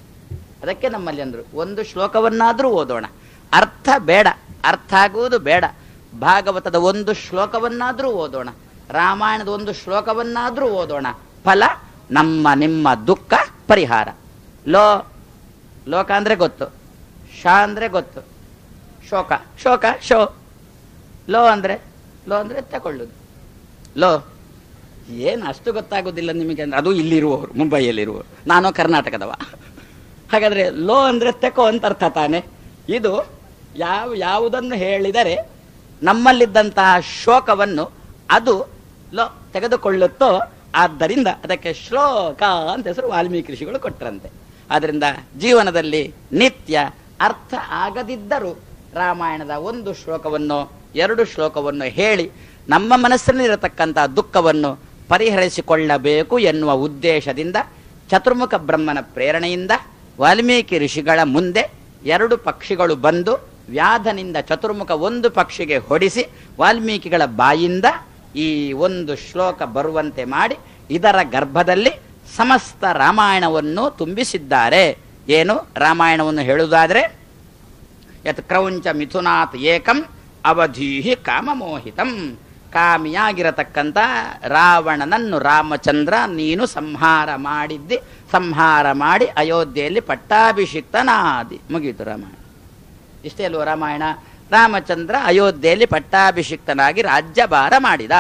S1: ಅದಕ್ಕೆ ನಮ್ಮಲ್ಲಿ ಅಂದರು, ಒಂದು ಶ್ಲೋಕವನ್ನಾದರೂ ಓದೋಣ. ಅರ್ಥ ಬೇಡ, ಅರ್ಥ ಆಗುವುದು ಬೇಡ. ಭಾಗವತದ ಒಂದು ಶ್ಲೋಕವನ್ನಾದರೂ ಓದೋಣ, ರಾಮಾಯಣದ ಒಂದು ಶ್ಲೋಕವನ್ನಾದರೂ ಓದೋಣ. ಫಲ ನಮ್ಮ ನಿಮ್ಮ ದುಃಖ ಪರಿಹಾರ. ಲೋಕ ಅಂದರೆ ಗೊತ್ತು, ಶ ಅಂದರೆ ಗೊತ್ತು, ಶೋಕ ಶೋಕ ಶೋ. ಲೋ ಅಂದರೆ ತಗೊಳ್ಳೋದು. ಏನು ಅಷ್ಟು ಗೊತ್ತಾಗೋದಿಲ್ಲ ನಿಮಗೆ ಅಂದರೆ, ಅದು ಇಲ್ಲಿರುವವರು, ಮುಂಬೈಯಲ್ಲಿರುವವರು, ನಾನು ಕರ್ನಾಟಕದವ. ಹಾಗಾದರೆ ಲೋ ಅಂದರೆ ತೆಕೋ ಅಂತ ಅರ್ಥ ತಾನೆ. ಇದು ಯಾವುದನ್ನು ಹೇಳಿದರೆ ನಮ್ಮಲ್ಲಿದ್ದಂತಹ ಶೋಕವನ್ನು ಅದು ತೆಗೆದುಕೊಳ್ಳುತ್ತೋ ಆದ್ದರಿಂದ ಅದಕ್ಕೆ ಶ್ಲೋಕ ಅಂತ ಹೆಸರು ವಾಲ್ಮೀಕಿ ಋಷಿಗಳು ಕೊಟ್ಟರಂತೆ. ಆದ್ದರಿಂದ ಜೀವನದಲ್ಲಿ ನಿತ್ಯ ಅರ್ಥ ಆಗದಿದ್ದರೂ ರಾಮಾಯಣದ ಒಂದು ಶ್ಲೋಕವನ್ನು ಎರಡು ಶ್ಲೋಕವನ್ನು ಹೇಳಿ ನಮ್ಮ ಮನಸ್ಸಿನಲ್ಲಿರತಕ್ಕಂಥ ದುಃಖವನ್ನು ಪರಿಹರಿಸಿಕೊಳ್ಳಬೇಕು ಎನ್ನುವ ಉದ್ದೇಶದಿಂದ ಚತುರ್ಮುಖ ಬ್ರಹ್ಮನ ಪ್ರೇರಣೆಯಿಂದ ವಾಲ್ಮೀಕಿ ಋಷಿಗಳ ಮುಂದೆ ಎರಡು ಪಕ್ಷಿಗಳು ಬಂದು ವ್ಯಾಧನಿಂದ ಚತುರ್ಮುಖ ಒಂದು ಪಕ್ಷಿಗೆ ಹೊಡಿಸಿ ವಾಲ್ಮೀಕಿಗಳ ಬಾಯಿಂದ ಈ ಒಂದು ಶ್ಲೋಕ ಬರುವಂತೆ ಮಾಡಿ ಇದರ ಗರ್ಭದಲ್ಲಿ ಸಮಸ್ತ ರಾಮಾಯಣವನ್ನು ತುಂಬಿಸಿದ್ದಾರೆ. ಏನು ರಾಮಾಯಣವನ್ನು ಹೇಳುವುದಾದರೆ, ಯತ್ ಕ್ರೌಂಚ ಮಿಥುನಾತ್ ಏಕಂ ಅವಧೀಹಿ ಕಾಮಮೋಹಿತಂ. ಕಾಮಿಯಾಗಿರತಕ್ಕಂಥ ರಾವಣನನ್ನು ರಾಮಚಂದ್ರ ನೀನು ಸಂಹಾರ ಮಾಡಿದ್ದಿ, ಸಂಹಾರ ಮಾಡಿ ಅಯೋಧ್ಯೆಯಲ್ಲಿ ಪಟ್ಟಾಭಿಷಿಕ್ತನಾದಿ. ಮುಗಿಯಿತು ರಾಮಾಯಣ. ಇಷ್ಟೇ ಅಲ್ವ ರಾಮಾಯಣ? ರಾಮಚಂದ್ರ ಅಯೋಧ್ಯೆಯಲ್ಲಿ ಪಟ್ಟಾಭಿಷಿಕ್ತನಾಗಿ ರಾಜ್ಯಭಾರ ಮಾಡಿದ.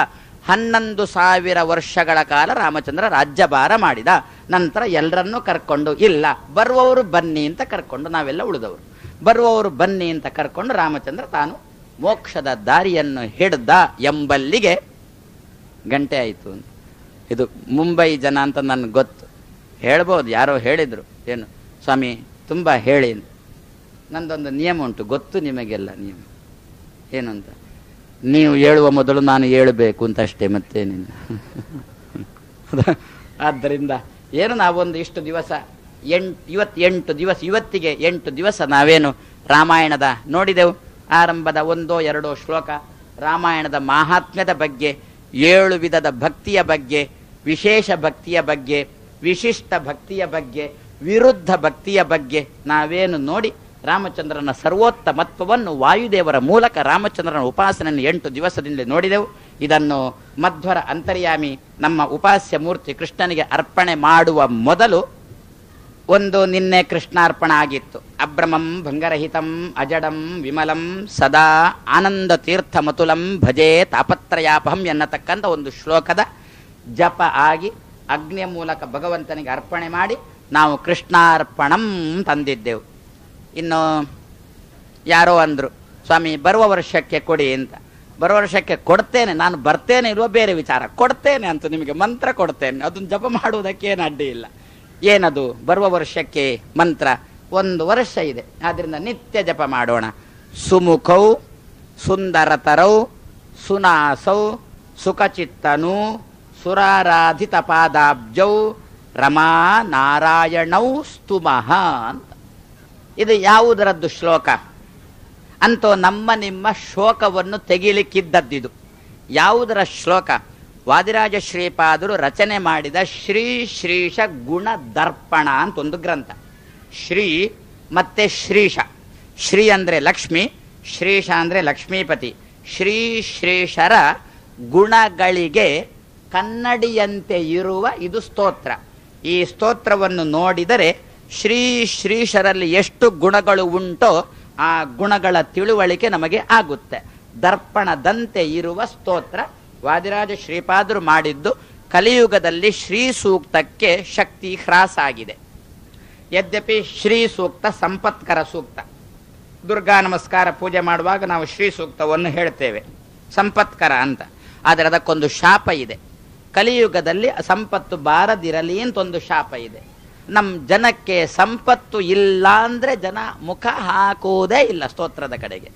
S1: 11,000 ವರ್ಷಗಳ ಕಾಲ ರಾಮಚಂದ್ರ ರಾಜ್ಯಭಾರ ಮಾಡಿದ. ನಂತರ ಎಲ್ಲರನ್ನೂ ಕರ್ಕೊಂಡು, ಇಲ್ಲ ಬರುವವರು ಬನ್ನಿ ಅಂತ ಕರ್ಕೊಂಡು, ನಾವೆಲ್ಲ ಉಳಿದವರು ಬರುವವರು ಬನ್ನಿ ಅಂತ ಕರ್ಕೊಂಡು ರಾಮಚಂದ್ರ ತಾನು ಮೋಕ್ಷದ ದಾರಿಯನ್ನು ಹಿಡ್ದ ಎಂಬಲ್ಲಿಗೆ ಗಂಟೆ ಆಯಿತು. ಇದು ಮುಂಬೈ ಜನ ಅಂತ ನನಗೆ ಗೊತ್ತು. ಹೇಳ್ಬೋದು, ಯಾರೋ ಹೇಳಿದರು, ಏನು ಸ್ವಾಮಿ ತುಂಬ ಹೇಳಿ. ನಂದೊಂದು ನಿಯಮ ಉಂಟು, ಗೊತ್ತು ನಿಮಗೆಲ್ಲ ನಿಯಮ ಏನು ಅಂತ. ನೀವು ಹೇಳುವ ಮೊದಲು ನಾನು ಹೇಳಬೇಕು ಅಂತ ಅಷ್ಟೇ, ಮತ್ತೇನಿಲ್ಲ. ಆದ್ದರಿಂದ ಏನು ನಾವೊಂದು ಇಷ್ಟು ದಿವಸ 8 ದಿವಸ, ಇವತ್ತಿಗೆ 8 ದಿವಸ ನಾವೇನು ರಾಮಾಯಣದ ನೋಡಿದೆವು. ಆರಂಭದ 1-2 ಶ್ಲೋಕ ರಾಮಾಯಣದ ಮಾಹಾತ್ಮ್ಯದ ಬಗ್ಗೆ, 7 ವಿಧದ ಭಕ್ತಿಯ ಬಗ್ಗೆ, ವಿಶೇಷ ಭಕ್ತಿಯ ಬಗ್ಗೆ, ವಿಶಿಷ್ಟ ಭಕ್ತಿಯ ಬಗ್ಗೆ, ವಿರುದ್ಧ ಭಕ್ತಿಯ ಬಗ್ಗೆ ನಾವೇನು ನೋಡಿ ರಾಮಚಂದ್ರನ ಸರ್ವೋತ್ತಮತ್ವವನ್ನು ವಾಯುದೇವರ ಮೂಲಕ ರಾಮಚಂದ್ರನ ಉಪಾಸನೆಯನ್ನು 8 ದಿವಸದಿಂದ ನೋಡಿದೆವು. ಇದನ್ನು ಮಧ್ವರ ಅಂತರ್ಯಾಮಿ ನಮ್ಮ ಉಪಾಸ್ಯ ಮೂರ್ತಿ ಕೃಷ್ಣನಿಗೆ ಅರ್ಪಣೆ ಮಾಡುವ ಮೊದಲು ಒಂದು ನಿನ್ನೆ ಕೃಷ್ಣಾರ್ಪಣ ಆಗಿತ್ತು. ಅಭ್ರಮಂ ಭಂಗರಹಿತಂ ಅಜಡಂ ವಿಮಲಂ ಸದಾ ಆನಂದ ತೀರ್ಥ ಮತುಲಂ ಭಜೆ ತಾಪತ್ರಯಾಪಹಂ ಎನ್ನತಕ್ಕಂಥ ಒಂದು ಶ್ಲೋಕದ ಜಪ ಆಗಿ ಅಗ್ನಿಯ ಮೂಲಕ ಭಗವಂತನಿಗೆ ಅರ್ಪಣೆ ಮಾಡಿ ನಾವು ಕೃಷ್ಣಾರ್ಪಣಂ ತಂದಿದ್ದೆವು. ಇನ್ನು ಯಾರೋ ಅಂದರು, ಸ್ವಾಮಿ ಬರುವ ವರ್ಷಕ್ಕೆ ಕೊಡಿ ಅಂತ. ಬರುವ ವರ್ಷಕ್ಕೆ ಕೊಡ್ತೇನೆ, ನಾನು ಬರ್ತೇನೆ ಇರುವ ಬೇರೆ ವಿಚಾರ, ಕೊಡ್ತೇನೆ ಅಂತ ನಿಮಗೆ ಮಂತ್ರ ಕೊಡ್ತೇನೆ, ಅದನ್ನು ಜಪ ಮಾಡುವುದಕ್ಕೆ ಏನು ಅಡ್ಡಿ ಇಲ್ಲ. ಏನದು ಬರುವ ವರ್ಷಕ್ಕೆ ಮಂತ್ರ? 1 ವರ್ಷ ಇದೆ, ಆದ್ದರಿಂದ ನಿತ್ಯ ಜಪ ಮಾಡೋಣ. ಸುಮುಖೌ ಸುಂದರತರೌ ಸುನಾಸೌ ಸುಖಚಿತ್ತನು ಸುರಾರಾಧಿತ ಪಾದಾಬ್ಜೌ ರಮಾ ನಾರಾಯಣೌ ಸ್ತುಮಃ ಅಂತ. ಇದು ಯಾವುದರದ್ದು ಶ್ಲೋಕ ಅಂತೋ ನಮ್ಮ ನಿಮ್ಮ ಶೋಕವನ್ನು ತೆಗಿಲಿಕ್ಕಿದ್ದದ್ದಿದು. ಯಾವುದರ ಶ್ಲೋಕ? ವಾದಿರಾಜ ಶ್ರೀಪಾದರು ರಚನೆ ಮಾಡಿದ ಶ್ರೀ ಶ್ರೀಶ ಗುಣ ದರ್ಪಣ ಅಂತ ಒಂದು ಗ್ರಂಥ. ಶ್ರೀ ಮತ್ತೆ ಶ್ರೀಶ. ಶ್ರೀ ಅಂದರೆ ಲಕ್ಷ್ಮಿ, ಶ್ರೀಶ ಅಂದರೆ ಲಕ್ಷ್ಮೀಪತಿ. ಶ್ರೀ ಶ್ರೀಶರ ಗುಣಗಳಿಗೆ ಕನ್ನಡಿಯಂತೆ ಇರುವ ಇದು ಸ್ತೋತ್ರ. ಈ ಸ್ತೋತ್ರವನ್ನು ನೋಡಿದರೆ ಶ್ರೀ ಶ್ರೀಶರಲ್ಲಿ ಎಷ್ಟು ಗುಣಗಳು ಉಂಟೋ ಆ ಗುಣಗಳ ತಿಳುವಳಿಕೆ ನಮಗೆ ಆಗುತ್ತೆ. ದರ್ಪಣದಂತೆ ಇರುವ ಸ್ತೋತ್ರ ವಾದಿರಾಜ ಶ್ರೀಪಾದರು ಮಾಡಿದ್ದು. ಕಲಿಯುಗದಲ್ಲಿ ಶ್ರೀ ಸೂಕ್ತಕ್ಕೆ ಶಕ್ತಿ ಹ್ರಾಸ ಆಗಿದೆ. ಯದ್ಯಪಿ ಶ್ರೀ ಸೂಕ್ತ ಸಂಪತ್ಕರ ಸೂಕ್ತ. ದುರ್ಗಾ ನಮಸ್ಕಾರ ಪೂಜೆ ಮಾಡುವಾಗ ನಾವು ಶ್ರೀ ಸೂಕ್ತವನ್ನು ಹೇಳ್ತೇವೆ, ಸಂಪತ್ಕರ ಅಂತ. ಆದರೆ ಅದಕ್ಕೊಂದು ಶಾಪ ಇದೆ. ಕಲಿಯುಗದಲ್ಲಿ ಸಂಪತ್ತು ಬಾರದಿರಲಿ ಅಂತ ಒಂದು ಶಾಪ ಇದೆ. ನಮ್ಮ ಜನಕ್ಕೆ ಸಂಪತ್ತು ಇಲ್ಲ ಅಂದರೆ ಜನ ಮುಖ ಹಾಕುವುದೇ ಇಲ್ಲ ಸ್ತೋತ್ರದ ಕಡೆಗೆ.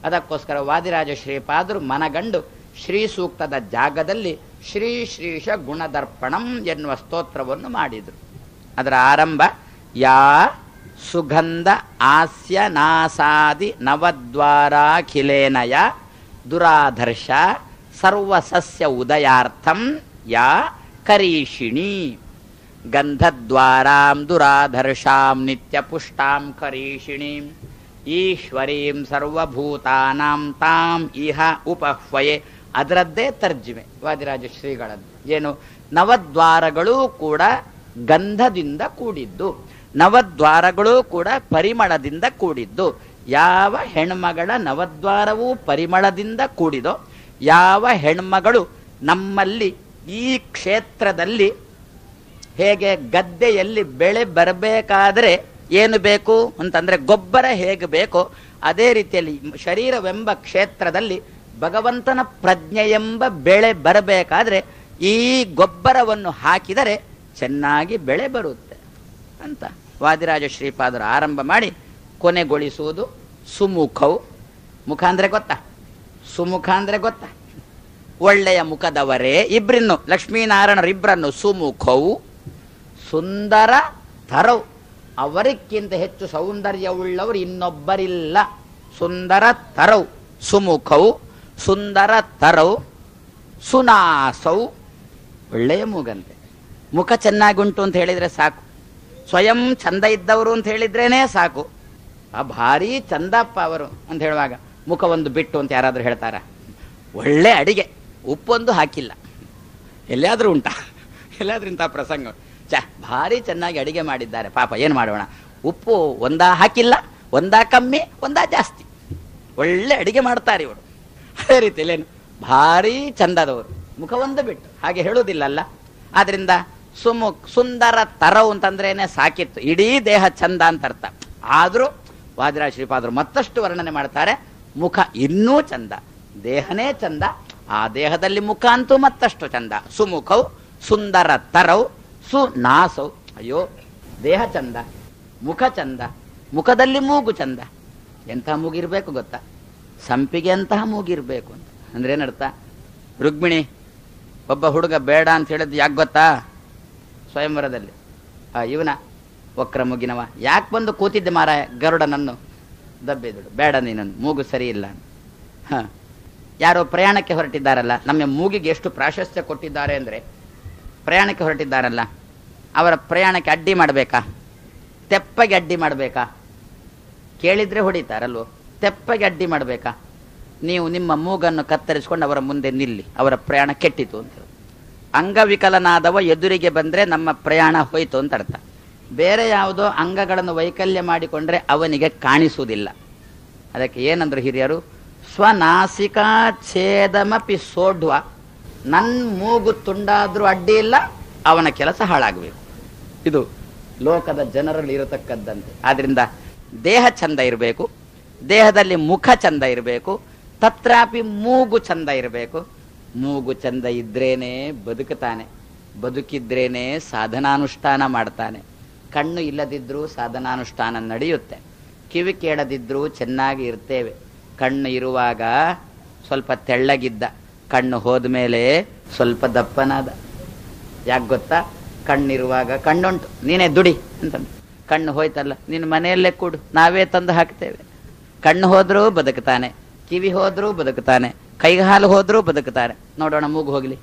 S1: ಅದಕ್ಕೋಸ್ಕರ ವಾದಿರಾಜ ಶ್ರೀಪಾದರು ಮನಗಂಡು ಶ್ರೀ ಸೂಕ್ತದ ಜಾಗದಲ್ಲಿ ಶ್ರೀ ಶ್ರೀಶ ಗುಣದರ್ಪಣಂ ಎನ್ನುವ ಸ್ತೋತ್ರವನ್ನು ಮಾಡಿದರು. ಅದರ ಆರಂಭ ಯಾ ಸುಗಂಧ ಆಸ್ಯ ನಾಸಾದಿ ನವದ್ವಾರಾಖಿಲೇನಯ ದುರಾಧರ್ಷ ಸರ್ವಸಸ್ಯ ಉದಯಾರ್ಥಂ ಯಾ ಕರೀಷಿಣಿ ಗಂಧದ್ವಾರಾಂ ದುರಾಧರ್ಷಾಂ ನಿತ್ಯ ಪುಷ್ಟಾಂ ಕರೀಷಿಣೀಂ ಈಶ್ವರೀಂ ಸರ್ವಭೂತಾನಾಂ ತಾಂ ಇಹ ಉಪಹ್ವಯೆ. ಅದರದ್ದೇ ತರ್ಜಿಮೆ ವಾದಿರಾಜ ಶ್ರೀಗಳದ್ದು. ಏನು? ನವದ್ವಾರಗಳೂ ಕೂಡ ಗಂಧದಿಂದ ಕೂಡಿದ್ದು, ನವದ್ವಾರಗಳೂ ಕೂಡ ಪರಿಮಳದಿಂದ ಕೂಡಿದ್ದು. ಯಾವ ಹೆಣ್ಮಗಳ ನವದ್ವಾರವೂ ಪರಿಮಳದಿಂದ ಕೂಡಿದೋ, ಯಾವ ಹೆಣ್ಮಗಳು ನಮ್ಮಲ್ಲಿ ಈ ಕ್ಷೇತ್ರದಲ್ಲಿ ಹೇಗೆ ಗದ್ದೆಯಲ್ಲಿ ಬೆಳೆ ಬರಬೇಕಾದರೆ ಏನು ಬೇಕು ಅಂತಂದರೆ ಗೊಬ್ಬರ ಹೇಗೆ ಬೇಕೋ, ಅದೇ ರೀತಿಯಲ್ಲಿ ಶರೀರವೆಂಬ ಕ್ಷೇತ್ರದಲ್ಲಿ ಭಗವಂತನ ಪ್ರಜ್ಞೆ ಎಂಬ ಬೆಳೆ ಬರಬೇಕಾದ್ರೆ ಈ ಗೊಬ್ಬರವನ್ನು ಹಾಕಿದರೆ ಚೆನ್ನಾಗಿ ಬೆಳೆ ಬರುತ್ತೆ ಅಂತ ವಾದಿರಾಜ ಶ್ರೀಪಾದರು ಆರಂಭ ಮಾಡಿ ಕೊನೆಗೊಳಿಸುವುದು ಸುಮುಖವು. ಮುಖ ಅಂದರೆ ಗೊತ್ತಾ? ಸುಮುಖ ಅಂದರೆ ಗೊತ್ತಾ? ಒಳ್ಳೆಯ ಮುಖದವರೇ ಇಬ್ಬರನ್ನು, ಲಕ್ಷ್ಮೀನಾರಾಯಣರಿಬ್ಬರನ್ನು ಸುಮುಖವು ಸುಂದರ ತರವು. ಅವರಿಗಿಂತ ಹೆಚ್ಚು ಸೌಂದರ್ಯವುಳ್ಳವರು ಇನ್ನೊಬ್ಬರಿಲ್ಲ. ಸುಂದರ ತರವು ಸುಮುಖವು ಸುಂದರ ತರವು ಸುನಾಸವು. ಒಳ್ಳೆಯ ಮೂಗಂತೆ. ಮುಖ ಚೆನ್ನಾಗುಂಟು ಅಂತ ಹೇಳಿದರೆ ಸಾಕು, ಸ್ವಯಂ ಚಂದ ಇದ್ದವರು ಅಂತ ಹೇಳಿದ್ರೇನೆ ಸಾಕು. ಆ ಭಾರಿ ಚಂದಪ್ಪ ಅವರು ಅಂತ ಹೇಳುವಾಗ ಮುಖ ಒಂದು ಬಿಟ್ಟು ಅಂತ ಯಾರಾದರೂ ಹೇಳ್ತಾರ? ಒಳ್ಳೆ ಅಡಿಗೆ, ಉಪ್ಪೊಂದು ಹಾಕಿಲ್ಲ. ಎಲ್ಲಿಯಾದರೂ ಉಂಟಾ? ಎಲ್ಲಾದ್ರೂ ಇಂಥ ಪ್ರಸಂಗ? ಭಾರಿ ಚೆನ್ನಾಗಿ ಅಡಿಗೆ ಮಾಡಿದ್ದಾರೆ, ಪಾಪ ಏನು ಮಾಡೋಣ, ಉಪ್ಪು ಒಂದಾ ಹಾಕಿಲ್ಲ, ಒಂದಾ ಕಮ್ಮಿ, ಒಂದಾ ಜಾಸ್ತಿ. ಒಳ್ಳೆ ಅಡಿಗೆ ಮಾಡ್ತಾರೆ ಇವರು. ಅದೇ ರೀತಿಯಲ್ಲೇನು ಭಾರಿ ಚಂದದವರು, ಮುಖ ಒಂದು ಬಿಟ್ಟು ಹಾಗೆ ಹೇಳುವುದಿಲ್ಲಲ್ಲ. ಆದ್ರಿಂದ ಸುಂದರ ತರವು ಅಂತಂದ್ರೇನೆ ಸಾಕಿತ್ತು, ಇಡೀ ದೇಹ ಚಂದ ಅಂತ ಅರ್ಥ. ಆದರೂ ವಾದಿರಾಜ ಶ್ರೀಪಾದರು ಮತ್ತಷ್ಟು ವರ್ಣನೆ ಮಾಡ್ತಾರೆ. ಮುಖ ಇನ್ನೂ ಚಂದ, ದೇಹನೇ ಚಂದ, ಆ ದೇಹದಲ್ಲಿ ಮುಖ ಅಂತೂ ಮತ್ತಷ್ಟು ಚಂದ. ಸುಮುಖವು ಸುಂದರ ತರವು ಸುನಾಸವು. ಅಯ್ಯೋ, ದೇಹ ಚಂದ, ಮುಖ ಚಂದ, ಮುಖದಲ್ಲಿ ಮೂಗು ಚಂದ. ಎಂಥ ಮೂಗಿರ್ಬೇಕು ಗೊತ್ತಾ? ಸಂಪಿಗೆ ಅಂತಹ ಮೂಗಿರ್ಬೇಕು ಅಂತ. ಅಂದ್ರೆ ಏನರ್ಥ? ರುಕ್ಮಿಣಿ ಒಬ್ಬ ಹುಡುಗ ಬೇಡ ಅಂತ ಹೇಳಿದ್ದು ಯಾಕೆ ಗೊತ್ತಾ? ಸ್ವಯಂವರದಲ್ಲಿ ಇವನ ವಕ್ರ ಮುಗಿನವ ಯಾಕೆ ಬಂದು ಕೂತಿದ್ದೆ ಮಾರಾಯ, ಗರುಡನನ್ನು ದಬ್ಬಿದಳು, ಬೇಡ ನೀನನ್ನು, ಮೂಗು ಸರಿ ಇಲ್ಲ. ಯಾರೋ ಪ್ರಯಾಣಕ್ಕೆ ಹೊರಟಿದ್ದಾರಲ್ಲ, ನಮ್ಮ ಮೂಗಿಗೆ ಎಷ್ಟು ಪ್ರಾಶಸ್ತ್ಯ ಕೊಟ್ಟಿದ್ದಾರೆ ಅಂದರೆ, ಪ್ರಯಾಣಕ್ಕೆ ಹೊರಟಿದ್ದಾರಲ್ಲ ಅವರ ಪ್ರಯಾಣಕ್ಕೆ ಅಡ್ಡಿ ಮಾಡಬೇಕಾ? ತೆಪ್ಪಗೆ ಅಡ್ಡಿ ಮಾಡಬೇಕಾ? ಕೇಳಿದ್ರೆ ಹೊಡಿತಾರಲ್ವೋ. ತೆಪ್ಪಗೆ ಅಡ್ಡಿ ಮಾಡಬೇಕಾ? ನೀವು ನಿಮ್ಮ ಮೂಗನ್ನು ಕತ್ತರಿಸಿಕೊಂಡು ಅವರ ಮುಂದೆ ನಿಲ್ಲಿ, ಅವರ ಪ್ರಯಾಣ ಕೆಟ್ಟಿತು ಅಂತ. ಅಂಗವಿಕಲನಾದವ ಎದುರಿಗೆ ಬಂದರೆ ನಮ್ಮ ಪ್ರಯಾಣ ಹೋಯ್ತು ಅಂತ ಅರ್ಥ. ಬೇರೆ ಯಾವುದೋ ಅಂಗಗಳನ್ನು ವೈಕಲ್ಯ ಮಾಡಿಕೊಂಡ್ರೆ ಅವನಿಗೆ ಕಾಣಿಸುವುದಿಲ್ಲ. ಅದಕ್ಕೆ ಏನಂದ್ರು ಹಿರಿಯರು, ಸ್ವನಾಸಿಕಾ ಛೇದಮಪಿ ಸೋಢ್ವ, ನನ್ನ ಮೂಗು ತುಂಡಾದ್ರೂ ಅಡ್ಡಿ ಇಲ್ಲ, ಅವನ ಕೆಲಸ ಹಾಳಾಗಬೇಕು. ಇದು ಲೋಕದ ಜನರಲ್ಲಿ ಇರತಕ್ಕದ್ದಂತೆ. ಆದ್ರಿಂದ ದೇಹ ಚಂದ ಇರಬೇಕು, ದೇಹದಲ್ಲಿ ಮುಖ ಚಂದ ಇರಬೇಕು, ತತ್ರಾಪಿ ಮೂಗು ಚಂದ ಇರಬೇಕು. ಮೂಗು ಚಂದ ಇದ್ರೇನೆ ಬದುಕುತ್ತಾನೆ, ಬದುಕಿದ್ರೇನೆ ಸಾಧನಾನುಷ್ಠಾನ ಮಾಡ್ತಾನೆ. ಕಣ್ಣು ಇಲ್ಲದಿದ್ರೂ ಸಾಧನಾನುಷ್ಠಾನ ನಡೆಯುತ್ತೆ. ಕಿವಿ ಕೇಳದಿದ್ರೂ ಚೆನ್ನಾಗಿ ಇರ್ತೇವೆ. ಕಣ್ಣು ಇರುವಾಗ ಸ್ವಲ್ಪ ತೆಳ್ಳಗಿದ್ದ, ಕಣ್ಣು ಹೋದ್ಮೇಲೆ ಸ್ವಲ್ಪ ದಪ್ಪನಾದ. ಯಾಕೆ ಗೊತ್ತಾ? ಕಣ್ಣಿರುವಾಗ ಕಣ್ಣುಂಟು, ನೀನೇ ದುಡಿ ಅಂತ. ಕಣ್ಣು ಹೋಯ್ತಲ್ಲ, ನಿನ್ನ ಮನೆಯಲ್ಲೇ ಕೂಡು, ನಾವೇ ತಂದು ಹಾಕ್ತೇವೆ. ಕಣ್ಣು ಹೋದ್ರೂ ಬದುಕ್ತಾನೆ, ಕಿವಿ ಹೋದ್ರೂ ಬದುಕ್ತಾನೆ, ಕೈಗಾಲು ಹೋದ್ರೂ ಬದುಕ್ತಾನೆ. ನೋಡೋಣ, ಮೂಗು ಹೋಗ್ಲಿ,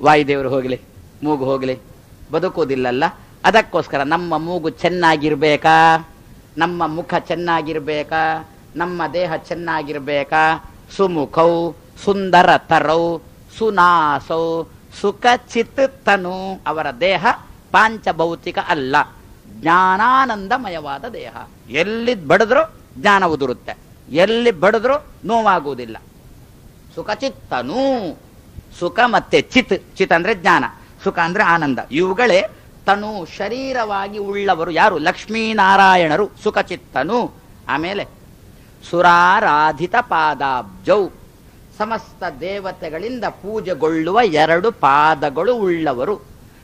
S1: ವಾಯುದೇವರು ಹೋಗ್ಲಿ, ಮೂಗು ಹೋಗ್ಲಿ, ಬದುಕುವುದಿಲ್ಲಲ್ಲ. ಅದಕ್ಕೋಸ್ಕರ ನಮ್ಮ ಮೂಗು ಚೆನ್ನಾಗಿರ್ಬೇಕಾ, ನಮ್ಮ ಮುಖ ಚೆನ್ನಾಗಿರ್ಬೇಕಾ, ನಮ್ಮ ದೇಹ ಚೆನ್ನಾಗಿರ್ಬೇಕಾ? ಸುಮುಖೌ ಸುಂದರ ತರೌ ಸುನಾಸೌ ಸುಖ ಚಿತ್ ತನು. ಅವರ ದೇಹ ಪಾಂಚಭೌತಿಕ ಅಲ್ಲ, ಜ್ಞಾನಾನಂದಮಯವಾದ ದೇಹ. ಎಲ್ಲಿ ಬಡಿದ್ರೂ ಜ್ಞಾನ ಉದುರುತ್ತೆ, ಎಲ್ಲಿ ಬಡಿದ್ರೂ ನೋವಾಗುವುದಿಲ್ಲ. ಸುಖ ಚಿತ್ತನು. ಸುಖ ಮತ್ತೆ ಚಿತ್, ಚಿತ್ ಅಂದ್ರೆ ಜ್ಞಾನ, ಸುಖ ಅಂದ್ರೆ ಆನಂದ. ಇವುಗಳೇ ತನು ಶರೀರವಾಗಿ ಉಳ್ಳವರು. ಯಾರು? ಲಕ್ಷ್ಮೀನಾರಾಯಣರು. ಸುಖ ಚಿತ್ತನು. ಆಮೇಲೆ ಸುರಾರಾಧಿತ ಪಾದಾಬ್ಜೌ, ಸಮಸ್ತ ದೇವತೆಗಳಿಂದ ಪೂಜೆಗೊಳ್ಳುವ 2 ಪಾದಗಳು ಉಳ್ಳವರು.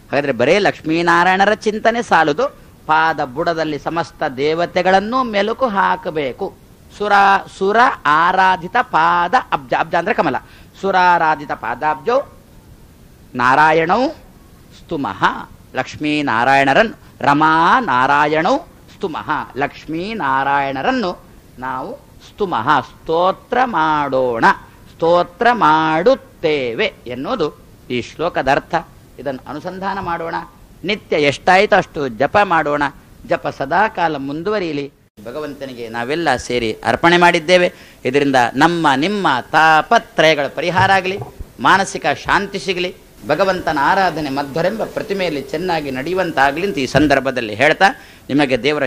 S1: ಹಾಗಾದ್ರೆ ಬರೇ ಲಕ್ಷ್ಮೀನಾರಾಯಣರ ಚಿಂತನೆ ಸಾಲದು, ಪಾದ ಬುಡದಲ್ಲಿ ಸಮಸ್ತ ದೇವತೆಗಳನ್ನು ಮೆಲುಕು ಹಾಕಬೇಕು. ಸುರ ಆರಾಧಿತ ಪಾದ ಅಬ್ಜ, ಅಬ್ಜ ಅಂದ್ರೆ ಕಮಲ. ಸುರಾರಾಧಿತ ಪಾದಾಬ್ಜೌ ನಾರಾಯಣೌ ಸ್ತುಮಃ. ಲಕ್ಷ್ಮೀನಾರಾಯಣರನ್ನು, ರಮಾ ನಾರಾಯಣೌ ಸ್ತುಮಃ, ಲಕ್ಷ್ಮೀನಾರಾಯಣರನ್ನು ನಾವು ಸ್ತುಮಃ ಸ್ತೋತ್ರ ಮಾಡೋಣ, ಸ್ತೋತ್ರ ಮಾಡುತ್ತೇವೆ ಎನ್ನುವುದು ಈ ಶ್ಲೋಕದ ಅರ್ಥ. ಇದನ್ನು ಅನುಸಂಧಾನ ಮಾಡೋಣ. ನಿತ್ಯ ಎಷ್ಟಾಯಿತು ಅಷ್ಟು ಜಪ ಮಾಡೋಣ. ಜಪ ಸದಾಕಾಲ ಮುಂದುವರಿಯಲಿ. ಭಗವಂತನಿಗೆ ನಾವೆಲ್ಲ ಸೇರಿ ಅರ್ಪಣೆ ಮಾಡಿದ್ದೇವೆ. ಇದರಿಂದ ನಮ್ಮ ನಿಮ್ಮ ತಾಪತ್ರಯಗಳ ಪರಿಹಾರ ಆಗಲಿ, ಮಾನಸಿಕ ಶಾಂತಿ ಸಿಗಲಿ, ಭಗವಂತನ ಆರಾಧನೆ ಮಧ್ವರೆಂಬ ಪ್ರತಿಮೆಯಲ್ಲಿ ಚೆನ್ನಾಗಿ ನಡೆಯುವಂತಾಗಲಿ ಅಂತ ಈ ಸಂದರ್ಭದಲ್ಲಿ ಹೇಳ್ತಾ ನಿಮಗೆ ದೇವರ